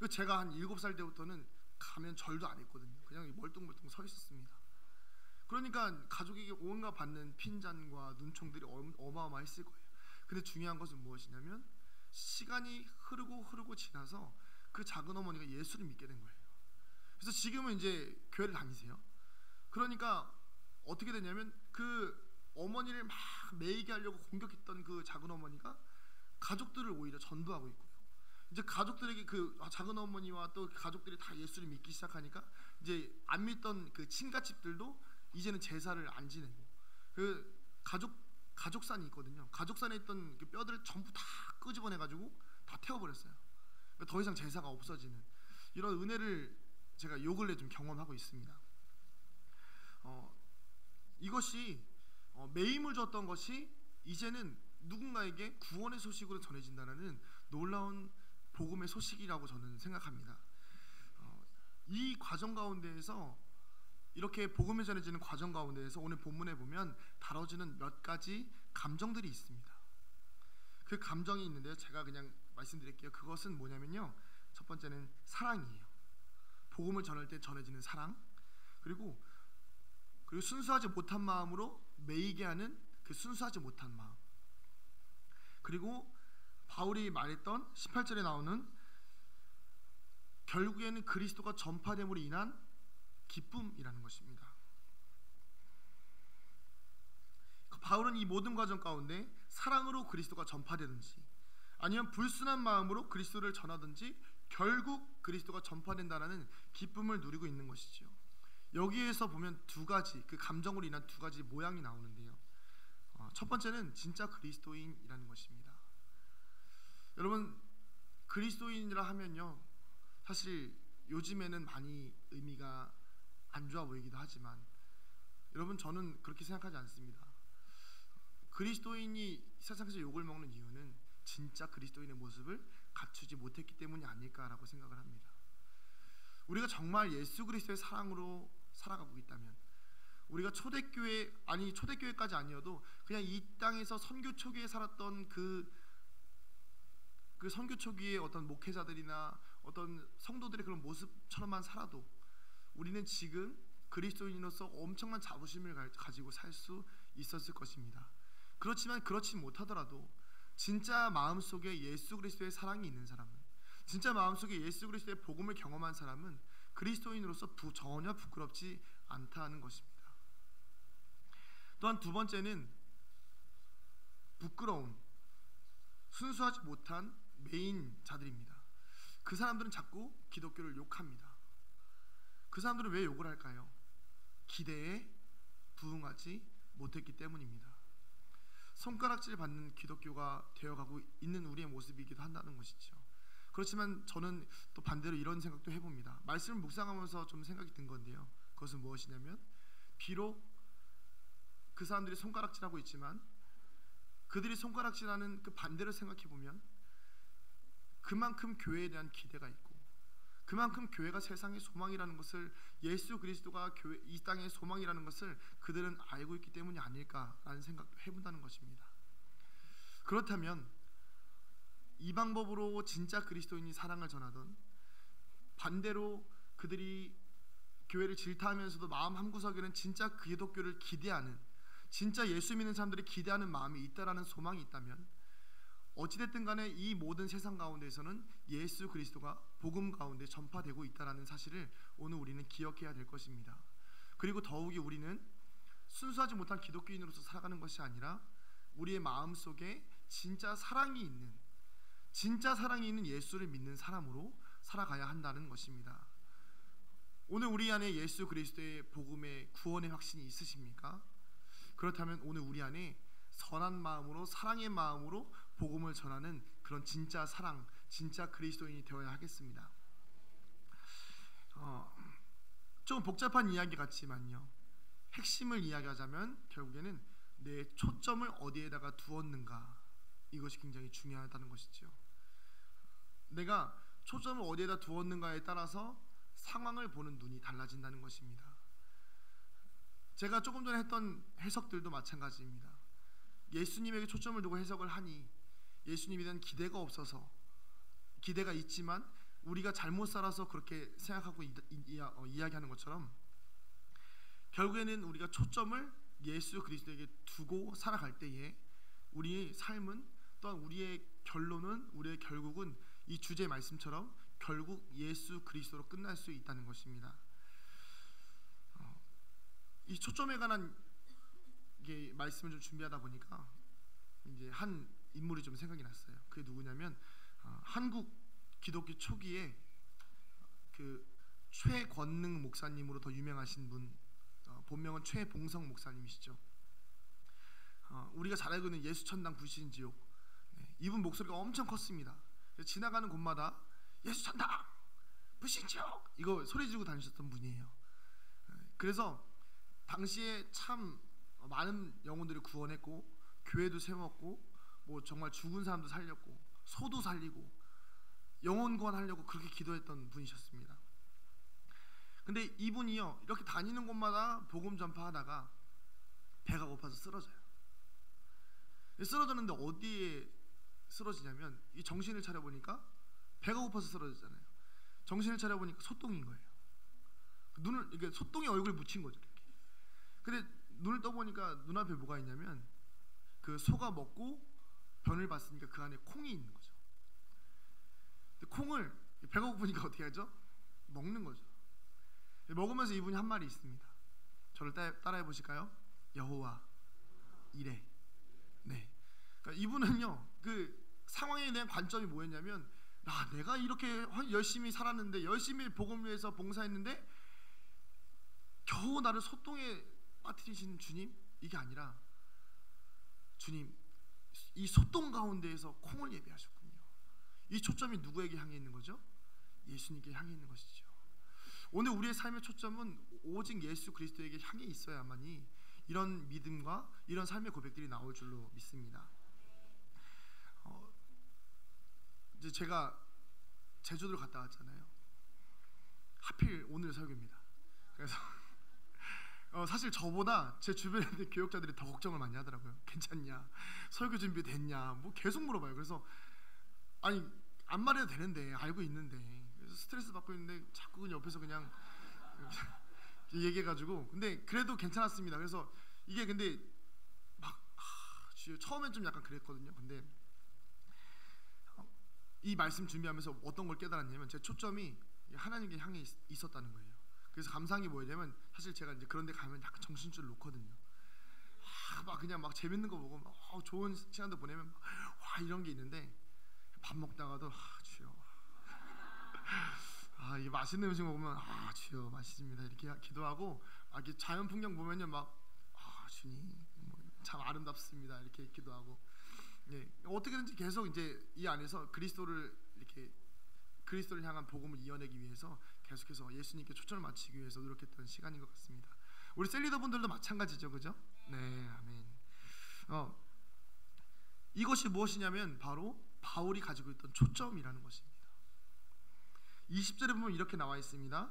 제가 한 7살 때부터는 가면 절도 안 했거든요. 그냥 멀뚱멀뚱 서 있었습니다. 그러니까 가족에게 온갖 받는 핀잔과 눈총들이 어마어마했을 거예요. 근데 중요한 것은 무엇이냐면, 시간이 흐르고 지나서 그 작은 어머니가 예수를 믿게 된 거예요. 그래서 지금은 이제 교회를 다니세요. 그러니까 어떻게 되냐면, 그 어머니를 막 매이게 하려고 공격했던 그 작은 어머니가 가족들을 오히려 전도하고 있고요. 이제 가족들에게 그 작은 어머니와 또 가족들이 다 예수를 믿기 시작하니까 이제 안 믿던 그 친가집들도 이제는 제사를 안 지내고, 그 가족산이 있거든요. 가족산에 있던 그 뼈들을 전부 다 끄집어내가지고 다 태워버렸어요. 그러니까 더 이상 제사가 없어지는 이런 은혜를 제가 요 근래 좀 경험하고 있습니다. 이것이 매임을 줬던 것이 이제는 누군가에게 구원의 소식으로 전해진다는 놀라운 복음의 소식이라고 저는 생각합니다. 이 과정 가운데에서, 이렇게 복음이 전해지는 과정 가운데에서 오늘 본문에 보면 다뤄지는 몇 가지 감정들이 있습니다. 그 감정이 있는데요, 제가 그냥 말씀드릴게요. 그것은 뭐냐면요, 첫 번째는 사랑이에요. 복음을 전할 때 전해지는 사랑, 그리고 순수하지 못한 마음으로 매이게 하는 그 순수하지 못한 마음, 그리고 바울이 말했던 18절에 나오는 결국에는 그리스도가 전파됨으로 인한 기쁨이라는 것입니다. 바울은 이 모든 과정 가운데 사랑으로 그리스도가 전파되든지 아니면 불순한 마음으로 그리스도를 전하든지 결국 그리스도가 전파된다는 기쁨을 누리고 있는 것이죠. 여기에서 보면 두 가지, 그 감정으로 인한 두 가지 모양이 나오는데요. 첫 번째는 진짜 그리스도인이라는 것입니다. 여러분, 그리스도인이라 하면요, 사실 요즘에는 많이 의미가 안 좋아 보이기도 하지만, 여러분, 저는 그렇게 생각하지 않습니다. 그리스도인이 세상에서 욕을 먹는 이유는 진짜 그리스도인의 모습을 갖추지 못했기 때문이 아닐까라고 생각을 합니다. 우리가 정말 예수 그리스도의 사랑으로 살아가고 있다면, 우리가 초대교회까지 아니어도 그냥 이 땅에서 선교 초기에 살았던 그 선교 초기의 어떤 목회자들이나 어떤 성도들의 그런 모습처럼만 살아도 우리는 지금 그리스도인으로서 엄청난 자부심을 가지고 살 수 있었을 것입니다. 그렇지만 그렇지 못하더라도 진짜 마음속에 예수 그리스도의 사랑이 있는 사람은, 진짜 마음속에 예수 그리스도의 복음을 경험한 사람은 그리스도인으로서 전혀 부끄럽지 않다는 것입니다. 또한 두 번째는 부끄러운, 순수하지 못한 메인자들입니다. 그 사람들은 자꾸 기독교를 욕합니다. 그 사람들은 왜 욕을 할까요? 기대에 부응하지 못했기 때문입니다. 손가락질 받는 기독교가 되어가고 있는 우리의 모습이기도 한다는 것이죠. 그렇지만 저는 또 반대로 이런 생각도 해봅니다. 말씀을 묵상하면서 좀 생각이 든 건데요. 그것은 무엇이냐면, 비록 그 사람들이 손가락질하고 있지만 그들이 손가락질하는 그 반대로 생각해보면 그만큼 교회에 대한 기대가 있고, 그만큼 교회가 세상의 소망이라는 것을, 예수 그리스도가 이 땅의 소망이라는 것을 그들은 알고 있기 때문이 아닐까라는 생각도 해본다는 것입니다. 그렇다면 이 방법으로 진짜 그리스도인이 사랑을 전하던, 반대로 그들이 교회를 질타하면서도 마음 한구석에는 진짜 기독교를 기대하는, 진짜 예수 믿는 사람들이 기대하는 마음이 있다라는 소망이 있다면, 어찌됐든 간에 이 모든 세상 가운데에서는 예수 그리스도가 복음 가운데 전파되고 있다는 사실을 오늘 우리는 기억해야 될 것입니다. 그리고 더욱이 우리는 순수하지 못한 기독교인으로서 살아가는 것이 아니라 우리의 마음속에 진짜 사랑이 있는 예수를 믿는 사람으로 살아가야 한다는 것입니다. 오늘 우리 안에 예수 그리스도의 복음의 구원의 확신이 있으십니까? 그렇다면 오늘 우리 안에 선한 마음으로, 사랑의 마음으로 복음을 전하는 그런 진짜 사랑, 진짜 그리스도인이 되어야 하겠습니다. 좀 복잡한 이야기 같지만요, 핵심을 이야기하자면 결국에는 내 초점을 어디에다가 두었는가, 이것이 굉장히 중요하다는 것이죠. 내가 초점을 어디에다 두었는가에 따라서 상황을 보는 눈이 달라진다는 것입니다. 제가 조금 전에 했던 해석들도 마찬가지입니다. 예수님에게 초점을 두고 해석을 하니 예수님에 대한 기대가 없어서, 기대가 있지만 우리가 잘못 살아서 그렇게 생각하고 이야기하는 것처럼, 결국에는 우리가 초점을 예수 그리스도에게 두고 살아갈 때에 우리의 삶은, 또한 우리의 결론은, 우리의 결국은 이 주제의 말씀처럼 결국 예수 그리스도로 끝날 수 있다는 것입니다. 이 초점에 관한 말씀을 좀 준비하다 보니까 이제 한 인물이 좀 생각이 났어요. 그게 누구냐면 한국 기독교 초기에 그 최권능 목사님으로 더 유명하신 분, 본명은 최봉성 목사님이시죠. 우리가 잘 알고 있는 예수천당 불신지옥, 이분 목소리가 엄청 컸습니다. 지나가는 곳마다 예수천당 불신지옥 이거 소리 지르고 다니셨던 분이에요. 그래서 당시에 참 많은 영혼들을 구원했고, 교회도 세웠고, 뭐 정말 죽은 사람도 살렸고, 소도 살리고, 영혼 구원하려고 그렇게 기도했던 분이셨습니다. 근데 이분이요, 이렇게 다니는 곳마다 복음 전파하다가 배가 고파서 쓰러져요. 쓰러졌는데 어디에 쓰러지냐면, 이 정신을 차려보니까 배가 고파서 쓰러졌잖아요. 정신을 차려보니까 소똥인 거예요. 눈을, 이게 소똥에 얼굴 묻힌 거죠. 이렇게. 근데 눈을 떠보니까 눈앞에 뭐가 있냐면, 그 소가 먹고 변을 봤으니까 그 안에 콩이 있는 거죠. 근데 콩을 배가 고프니까 어떻게 하죠? 먹는 거죠. 먹으면서 이분이 한 말이 있습니다. 저를 따라해 보실까요? 여호와 이래. 네. 그러니까 이분은요, 그 상황에 대한 관점이 뭐였냐면, 내가 이렇게 열심히 살았는데, 열심히 복음을 위해서 봉사했는데 겨우 나를 소똥에 빠뜨리신 주님, 이게 아니라 주님, 이 소똥 가운데에서 콩을 예배하셨군요. 이 초점이 누구에게 향해 있는 거죠? 예수님께 향해 있는 것이죠. 오늘 우리의 삶의 초점은 오직 예수 그리스도에게 향해 있어야만이 이런 믿음과 이런 삶의 고백들이 나올 줄로 믿습니다. 이제 제가 제주도를 갔다 왔잖아요. 하필 오늘 설교입니다. 그래서 사실 저보다 제 주변에 있는 교역자들이 더 걱정을 많이 하더라고요. 괜찮냐? 설교 준비 됐냐? 뭐 계속 물어봐요. 그래서 아니 안 말해도 되는데, 알고 있는데 스트레스 받고 있는데 자꾸 그냥 옆에서 그냥 얘기해가지고, 근데 그래도 괜찮았습니다. 그래서 이게 근데 막 처음엔 좀 약간 그랬거든요. 근데 이 말씀 준비하면서 어떤 걸 깨달았냐면 제 초점이 하나님께 향해 있었다는 거예요. 그래서 감사한 게 뭐냐면 사실 제가 이제 그런 데 가면 약간 정신줄 놓거든요. 막 그냥 막 재밌는 거 보고 막 좋은 시간도 보내면 와 이런 게 있는데, 밥 먹다가도 주여 이 맛있는 음식 먹으면 주여 맛있습니다 이렇게 기도하고, 이렇게 자연 풍경 보면요 막 주님 참 아름답습니다 이렇게 기도하고, 예, 어떻게든지 계속 이제 이 안에서 그리스도를 향한 복음을 이어내기 위해서 계속해서 예수님께 초점을 맞추기 위해서 노력했던 시간인 것 같습니다. 우리 셀리더 분들도 마찬가지죠, 그죠? 네, 아멘. 이것이 무엇이냐면 바로 바울이 가지고 있던 초점이라는 것입니다. 20절에 보면 이렇게 나와 있습니다.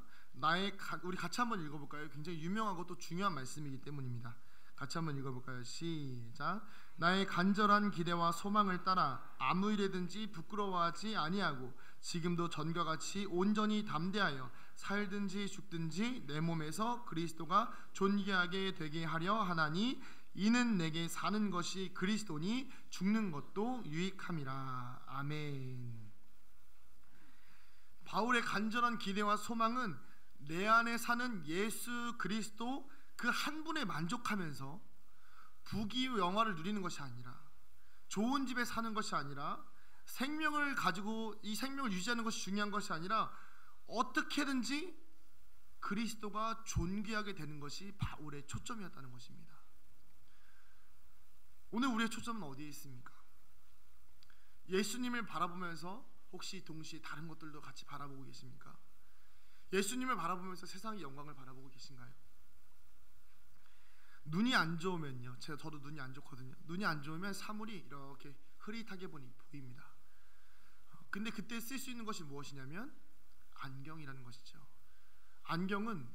우리 같이 한번 읽어볼까요? 굉장히 유명하고 또 중요한 말씀이기 때문입니다. 같이 한번 읽어볼까요? 시작. 나의 간절한 기대와 소망을 따라 아무 일에든지 부끄러워하지 아니하고 지금도 전과 같이 온전히 담대하여 살든지 죽든지 내 몸에서 그리스도가 존귀하게 되게 하려 하나니 이는 내게 사는 것이 그리스도니 죽는 것도 유익함이라. 아멘. 바울의 간절한 기대와 소망은 내 안에 사는 예수 그리스도 그 한 분에 만족하면서 부귀 영화를 누리는 것이 아니라, 좋은 집에 사는 것이 아니라, 생명을 가지고 이 생명을 유지하는 것이 중요한 것이 아니라 어떻게든지 그리스도가 존귀하게 되는 것이 바울의 초점이었다는 것입니다. 오늘 우리의 초점은 어디에 있습니까? 예수님을 바라보면서 혹시 동시에 다른 것들도 같이 바라보고 계십니까? 예수님을 바라보면서 세상의 영광을 바라보고 계신가요? 눈이 안 좋으면요, 저도 눈이 안 좋거든요. 눈이 안 좋으면 사물이 이렇게 흐릿하게 보입니다. 근데 그때 쓸 수 있는 것이 무엇이냐면 안경이라는 것이죠. 안경은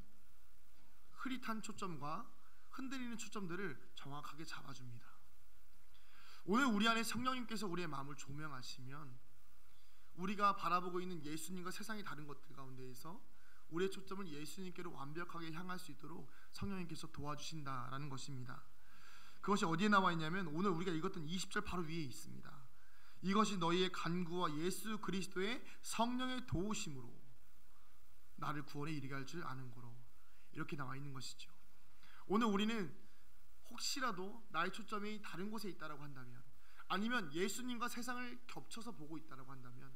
흐릿한 초점과 흔들리는 초점들을 정확하게 잡아줍니다. 오늘 우리 안에 성령님께서 우리의 마음을 조명하시면 우리가 바라보고 있는 예수님과 세상의 다른 것들 가운데에서 우리의 초점을 예수님께로 완벽하게 향할 수 있도록 성령님께서 도와주신다라는 것입니다. 그것이 어디에 나와 있냐면 오늘 우리가 읽었던 20절 바로 위에 있습니다. 이것이 너희의 간구와 예수 그리스도의 성령의 도우심으로 나를 구원에 이르게 할 줄 아는 거로, 이렇게 나와 있는 것이죠. 오늘 우리는 혹시라도 나의 초점이 다른 곳에 있다라고 한다면, 아니면 예수님과 세상을 겹쳐서 보고 있다라고 한다면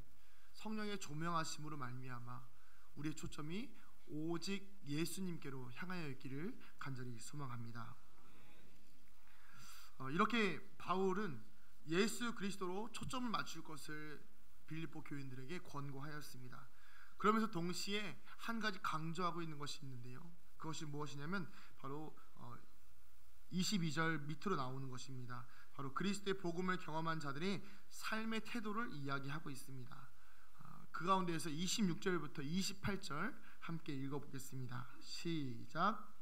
성령의 조명하심으로 말미암아 우리의 초점이 오직 예수님께로 향하여 있기를 간절히 소망합니다. 이렇게 바울은 예수 그리스도로 초점을 맞출 것을 빌립보 교인들에게 권고하였습니다. 그러면서 동시에 한 가지 강조하고 있는 것이 있는데요, 그것이 무엇이냐면 바로 22절 밑으로 나오는 것입니다. 바로 그리스도의 복음을 경험한 자들의 삶의 태도를 이야기하고 있습니다. 그 가운데에서 26절부터 28절 함께 읽어보겠습니다. 시작.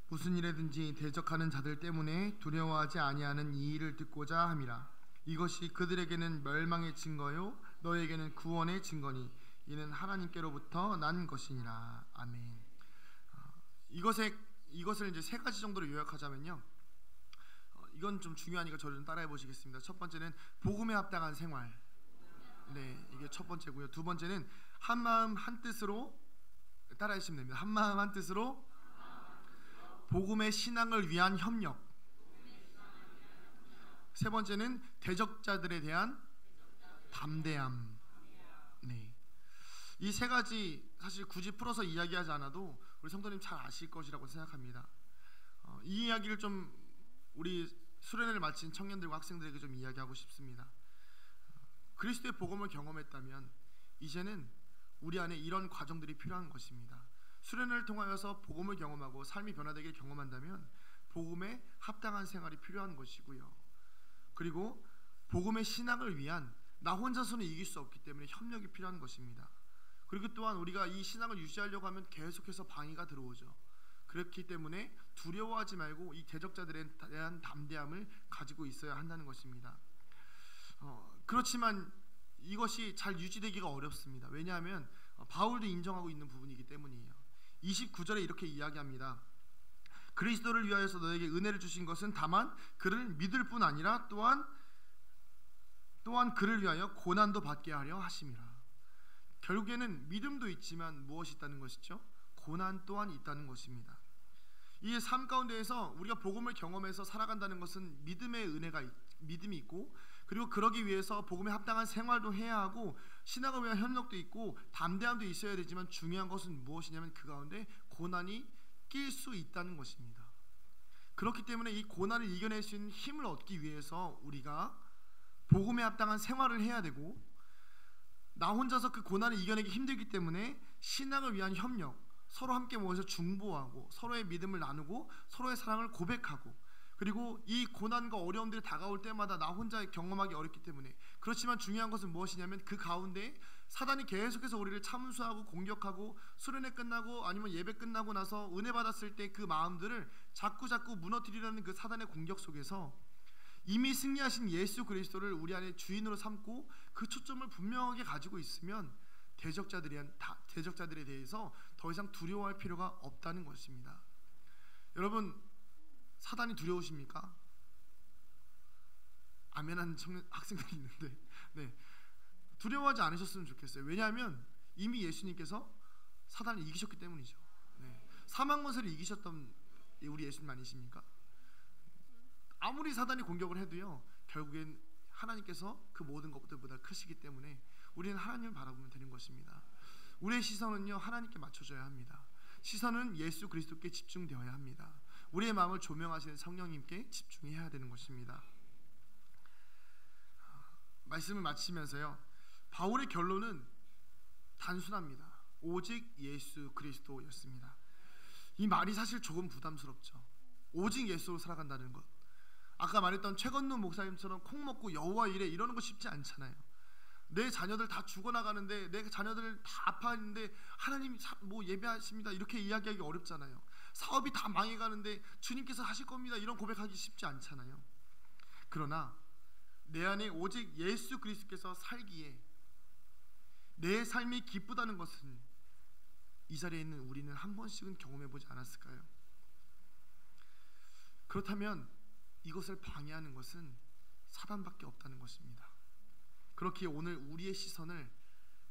무슨 일에든지 대적하는 자들 때문에 두려워하지 아니하는 이 일을 듣고자 함이라. 이것이 그들에게는 멸망의 증거요 너에게는 구원의 증거니 이는 하나님께로부터 난 것이니라. 아멘. 이것을 이제 세 가지 정도로 요약하자면요, 이건 좀 중요하니까 저를 좀 따라해 보시겠습니다. 첫 번째는 복음에 합당한 생활, 네, 이게 첫 번째고요. 두 번째는 한 마음 한 뜻으로, 따라해 주시면 됩니다. 한 마음 한 뜻으로 복음의 신앙을 위한 협력. 세 번째는 대적자들에 대한 담대함. 네, 이 세 가지 사실 굳이 풀어서 이야기하지 않아도 우리 성도님 잘 아실 것이라고 생각합니다. 이 이야기를 좀 우리 수련회를 마친 청년들과 학생들에게 좀 이야기하고 싶습니다. 그리스도의 복음을 경험했다면 이제는 우리 안에 이런 과정들이 필요한 것입니다. 수련회를 통하여서 복음을 경험하고 삶이 변화되기를 경험한다면 복음에 합당한 생활이 필요한 것이고요. 그리고 복음의 신앙을 위한 나 혼자서는 이길 수 없기 때문에 협력이 필요한 것입니다. 그리고 또한 우리가 이 신앙을 유지하려고 하면 계속해서 방해가 들어오죠. 그렇기 때문에 두려워하지 말고 이 대적자들에 대한 담대함을 가지고 있어야 한다는 것입니다. 그렇지만 이것이 잘 유지되기가 어렵습니다. 왜냐하면 바울도 인정하고 있는 부분이기 때문이에요. 29절에 이렇게 이야기합니다. 그리스도를 위하여서 너에게 은혜를 주신 것은 다만 그를 믿을 뿐 아니라 또한 그를 위하여 고난도 받게 하려 하심이라. 결국에는 믿음도 있지만 무엇이 있다는 것이죠? 고난 또한 있다는 것입니다. 이 삶 가운데에서 우리가 복음을 경험해서 살아간다는 것은 믿음이 있고, 그리고 그러기 위해서 복음에 합당한 생활도 해야 하고 신앙을 위한 협력도 있고 담대함도 있어야 되지만 중요한 것은 무엇이냐면 그 가운데 고난이 낄 수 있다는 것입니다. 그렇기 때문에 이 고난을 이겨낼 수 있는 힘을 얻기 위해서 우리가 복음에 합당한 생활을 해야 되고, 나 혼자서 그 고난을 이겨내기 힘들기 때문에 신앙을 위한 협력, 서로 함께 모여서 중보하고 서로의 믿음을 나누고 서로의 사랑을 고백하고, 그리고 이 고난과 어려움들이 다가올 때마다 나 혼자 경험하기 어렵기 때문에, 그렇지만 중요한 것은 무엇이냐면 그 가운데 사단이 계속해서 우리를 참수하고 공격하고, 수련회 끝나고 아니면 예배 끝나고 나서 은혜 받았을 때 그 마음들을 자꾸 무너뜨리려는 그 사단의 공격 속에서 이미 승리하신 예수 그리스도를 우리 안에 주인으로 삼고 그 초점을 분명하게 가지고 있으면 대적자들에 대해서 더 이상 두려워할 필요가 없다는 것입니다. 여러분, 사단이 두려우십니까? 아멘한 학생들이 있는데, 네, 두려워하지 않으셨으면 좋겠어요. 왜냐하면 이미 예수님께서 사단을 이기셨기 때문이죠. 네. 사망 권세를 이기셨던 우리 예수님 아니십니까? 아무리 사단이 공격을 해도요, 결국엔 하나님께서 그 모든 것들보다 크시기 때문에 우리는 하나님을 바라보면 되는 것입니다. 우리의 시선은요, 하나님께 맞춰져야 합니다. 시선은 예수 그리스도께 집중되어야 합니다. 우리의 마음을 조명하시는 성령님께 집중해야 되는 것입니다. 말씀을 마치면서요, 바울의 결론은 단순합니다. 오직 예수 그리스도였습니다. 이 말이 사실 조금 부담스럽죠. 오직 예수로 살아간다는 것. 아까 말했던 최건nud 목사님처럼 콩 먹고 여호와 이래 이러는 거 쉽지 않잖아요. 내 자녀들 다 죽어나가는데, 내 자녀들 다 아파하는데 하나님 뭐 예배하십니다 이렇게 이야기하기 어렵잖아요. 사업이 다 망해가는데 주님께서 하실 겁니다 이런 고백하기 쉽지 않잖아요. 그러나 내 안에 오직 예수 그리스도께서 살기에 내 삶이 기쁘다는 것은 이 자리에 있는 우리는 한 번씩은 경험해보지 않았을까요? 그렇다면 이것을 방해하는 것은 사단밖에 없다는 것입니다. 그렇기에 오늘 우리의 시선을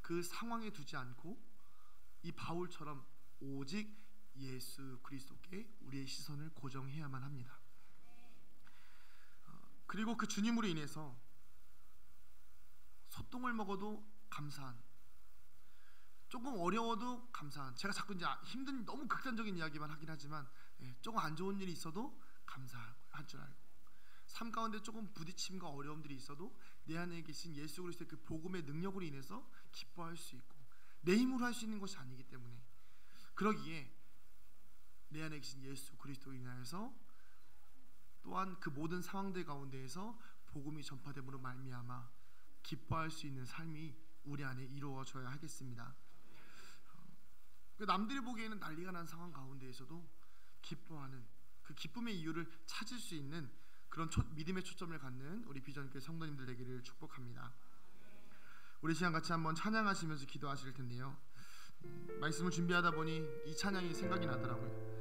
그 상황에 두지 않고 이 바울처럼 오직 예수 그리스도께 우리의 시선을 고정해야만 합니다. 그리고 그 주님으로 인해서 소똥을 먹어도 감사한, 조금 어려워도 감사한, 제가 자꾸 이제 힘든 너무 극단적인 이야기만 하긴 하지만 조금 안 좋은 일이 있어도 감사할 줄 알고, 삶 가운데 조금 부딪힘과 어려움들이 있어도 내 안에 계신 예수 그리스도의 그 복음의 능력으로 인해서 기뻐할 수 있고, 내 힘으로 할 수 있는 것이 아니기 때문에, 그러기에 내 안에 계신 예수 그리스도로 인하여서 또한 그 모든 상황들 가운데에서 복음이 전파됨으로 말미암아 기뻐할 수 있는 삶이 우리 안에 이루어져야 하겠습니다. 남들이 보기에는 난리가 난 상황 가운데에서도 기뻐하는 그 기쁨의 이유를 찾을 수 있는 그런 믿음의 초점을 갖는 우리 비전교회 성도님들 되기를 축복합니다. 우리 시간 같이 한번 찬양하시면서 기도하실 텐데요, 말씀을 준비하다 보니 이 찬양이 생각이 나더라고요.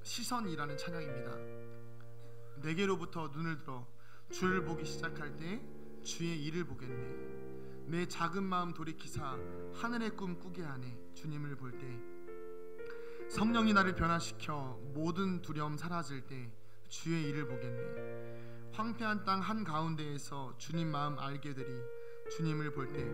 시선이라는 찬양입니다. 내게로부터 눈을 들어 주를 보기 시작할 때 주의 일을 보겠네. 내 작은 마음 돌이키사 하늘의 꿈 꾸게 하네. 주님을 볼 때 성령이 나를 변화시켜 모든 두려움 사라질 때 주의 일을 보겠네. 황폐한 땅 한가운데에서 주님 마음 알게 되리. 주님을 볼 때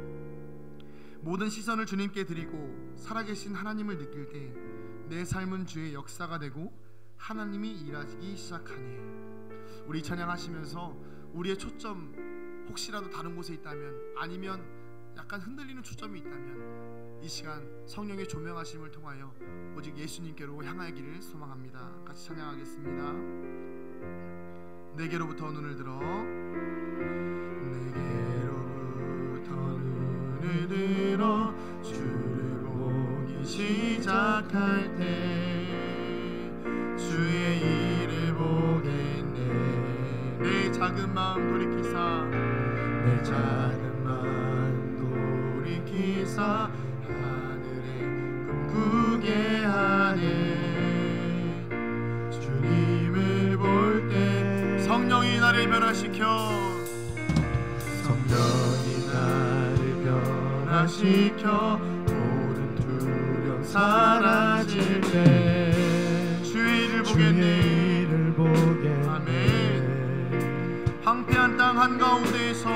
모든 시선을 주님께 드리고 살아계신 하나님을 느낄 때 내 삶은 주의 역사가 되고 하나님이 일하기 시작하네. 우리 찬양하시면서 우리의 초점 혹시라도 다른 곳에 있다면, 아니면 약간 흔들리는 초점이 있다면 이 시간 성령의 조명하심을 통하여 오직 예수님께로 향하기를 소망합니다. 같이 찬양하겠습니다. 내게로부터 눈을 들어 주를 보기 시작할 때 주의 일을 보겠네. 내 작은 마음 돌이키사 내 작은 마음 돌이키사 하늘에 꿈꾸게 하네. 주님을 볼 때 성령이 나를 변화시켜 모든 두려움 사라질 때 주의를 보겠네. 아멘. 황폐한 땅 한가운데에서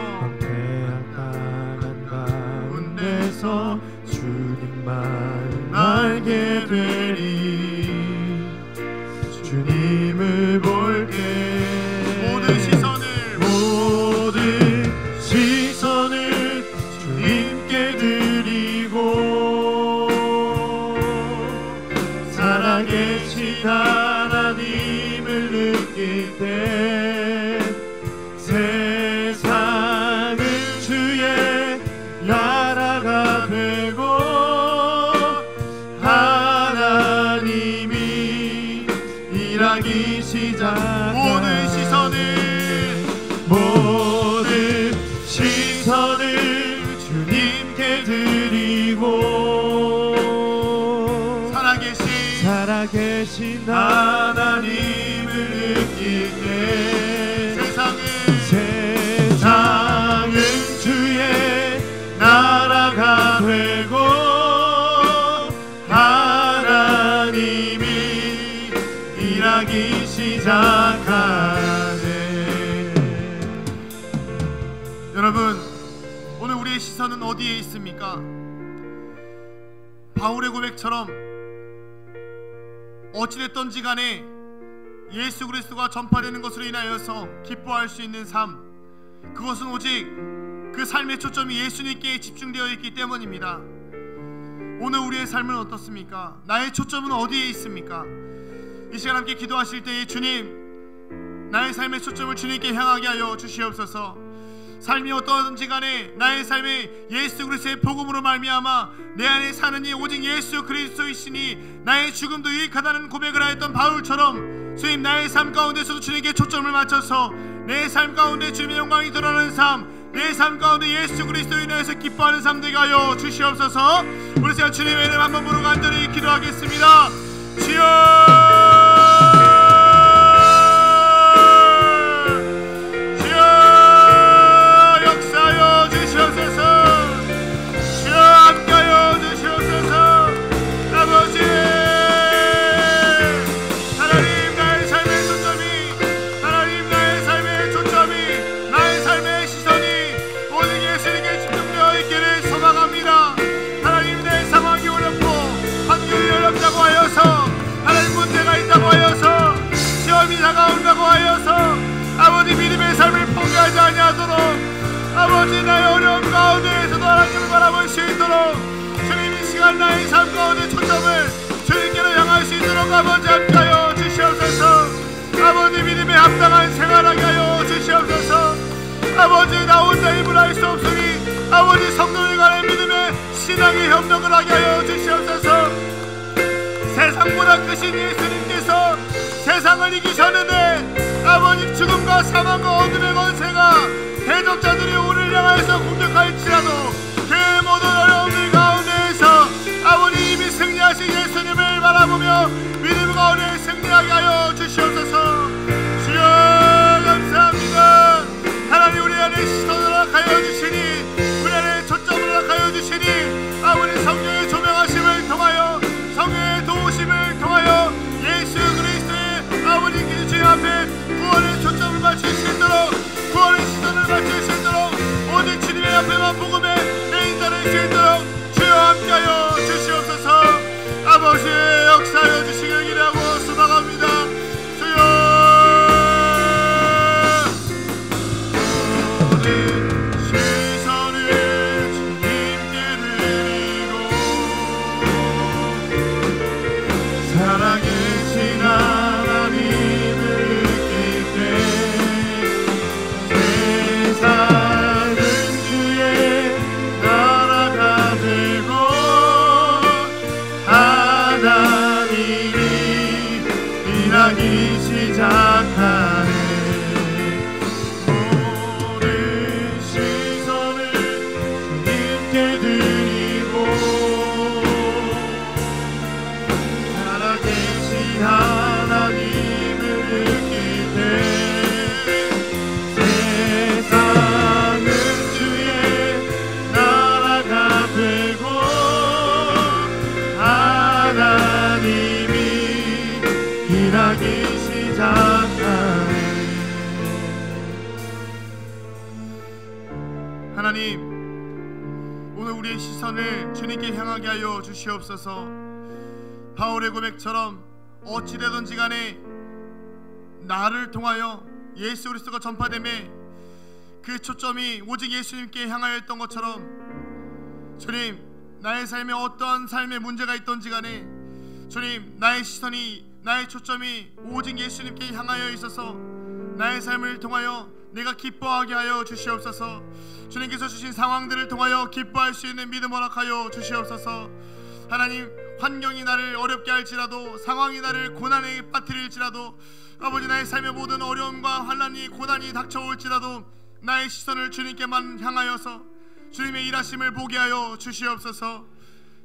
주님만 알게 되리. 주님을 볼 때 모든 시선을 주님께 드리고 살아계신 하나님을 느낄 때 세상은 주의 나라가 되고 하나님이 일하기 시작. 모든 시선을 주님께 드리고 살아계신 하나님을 느낄 때 세상은 주의 나라가 되고 하나님이 일하기 시작하네. 여러분, 오늘 우리의 시선은 어디에 있습니까? 바울의 고백처럼 어찌됐던지 간에 예수 그리스도가 전파되는 것으로 인하여서 기뻐할 수 있는 삶, 그것은 오직 그 삶의 초점이 예수님께 집중되어 있기 때문입니다. 오늘 우리의 삶은 어떻습니까? 나의 초점은 어디에 있습니까? 이 시간 함께 기도하실 때에 주님, 나의 삶의 초점을 주님께 향하게 하여 주시옵소서. 삶이 어떠하든지 간에 나의 삶에 예수 그리스도의 복음으로 말미암아 내 안에 사는 이 오직 예수 그리스도이시니 나의 죽음도 유익하다는 고백을 하였던 바울처럼 주님, 나의 삶 가운데서도 주님께 초점을 맞춰서 내 삶 가운데 주님의 영광이 드러나는 삶, 내 삶 가운데 예수 그리스도로 인하여서 기뻐하는 삶 되게 하여 주시옵소서. 우리 시간 주님의 이름 한번 부르고 간절히 기도하겠습니다. 주여, 다가온다고 하여서 아버지 믿음의 삶을 포기하지 아니하도록 아버지 나의 어려움 가운데에서도 하나님을 바라볼 수 있도록 주님 이 시간 나의 삶 가운데 초점을 주님께로 향할 수 있도록 아버지 함께하여 주시옵소서. 아버지 믿음에 합당한 생활하게 하여 주시옵소서. 아버지 나 혼자 힘을 할 수 없으니 아버지 성도들 간의 믿음에 신앙의 협력을 하게 하여 주시옵소서. 세상보다 크신 예수님께서 세상을 이기셨는데 아버지 죽음과 사망과 어둠의 권세가 대적자들이 우리를 향해서 공격할지라도 그 모든 어려움들 가운데에서 아버지 이미 승리하신 예수님을 바라보며 믿음 가운데 승리하게 하여 주시옵소서. 주여 감사합니다. 하나님 우리 안에 시선을 허락하여 주시니 우리 안에 초점을 허락하여 주시니 아버지 성령의 조명하심을 통하여 성령의 도우심을 통하여 예수 그리스도의 아버지 주님 앞에 구원의 초점을 맞출 수 있도록 구원의 시선을 맞출 수 있도록 오직 주님의 앞에만 복음에 내 인자를 수 있도록 주여 함께하여 주시옵소서. 아버지의 역사하여 주시길 기대하고 소망합니다. 주여 모든 시선을 주님께 드리고 살아계신 하나님을 느낄 때 시작하네. 모든 시선을 주님께 드리고 살아계신 하나님을 느낄 때 세상은 주의 나라가 되고 하나님이 일하기 시작하네. 하나님, 오늘 우리의 시선을 주님께 향하게 하여 주시옵소서. 바울의 고백처럼 어찌되든지 간에 나를 통하여 예수 그리스도가 전파됨에 그 초점이 오직 예수님께 향하였던 것처럼 주님, 나의 삶에 어떠한 삶의 문제가 있던지 간에 주님, 나의 시선이 나의 초점이 오직 예수님께 향하여 있어서 나의 삶을 통하여 내가 기뻐하게 하여 주시옵소서. 주님께서 주신 상황들을 통하여 기뻐할 수 있는 믿음 허락하여 주시옵소서. 하나님, 환경이 나를 어렵게 할지라도 상황이 나를 고난에 빠뜨릴지라도 아버지, 나의 삶의 모든 어려움과 환난이 고난이 닥쳐올지라도 나의 시선을 주님께만 향하여서 주님의 일하심을 보게 하여 주시옵소서.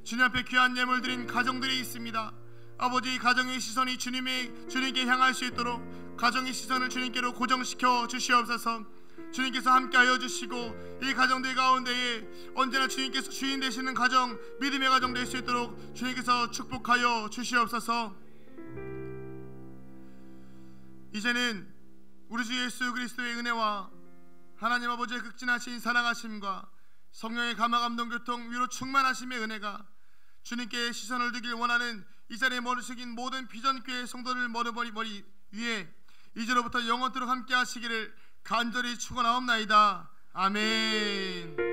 주님 앞에 귀한 예물 드린 가정들이 있습니다. 아버지, 가정의 시선이 주님께 향할 수 있도록 가정의 시선을 주님께로 고정시켜 주시옵소서. 주님께서 함께하여 주시고 이 가정들 가운데에 언제나 주님께서 주인 되시는 가정, 믿음의 가정 될 수 있도록 주님께서 축복하여 주시옵소서. 이제는 우리 주 예수 그리스도의 은혜와 하나님 아버지의 극진하신 사랑하심과 성령의 감화 감동 교통 위로 충만하심의 은혜가 주님께 시선을 두길 원하는 이 자리에 머리숙인 모든 비전교회 성도를 머리 위에 이제로부터 영원토록 함께 하시기를 간절히 축원하옵나이다. 아멘.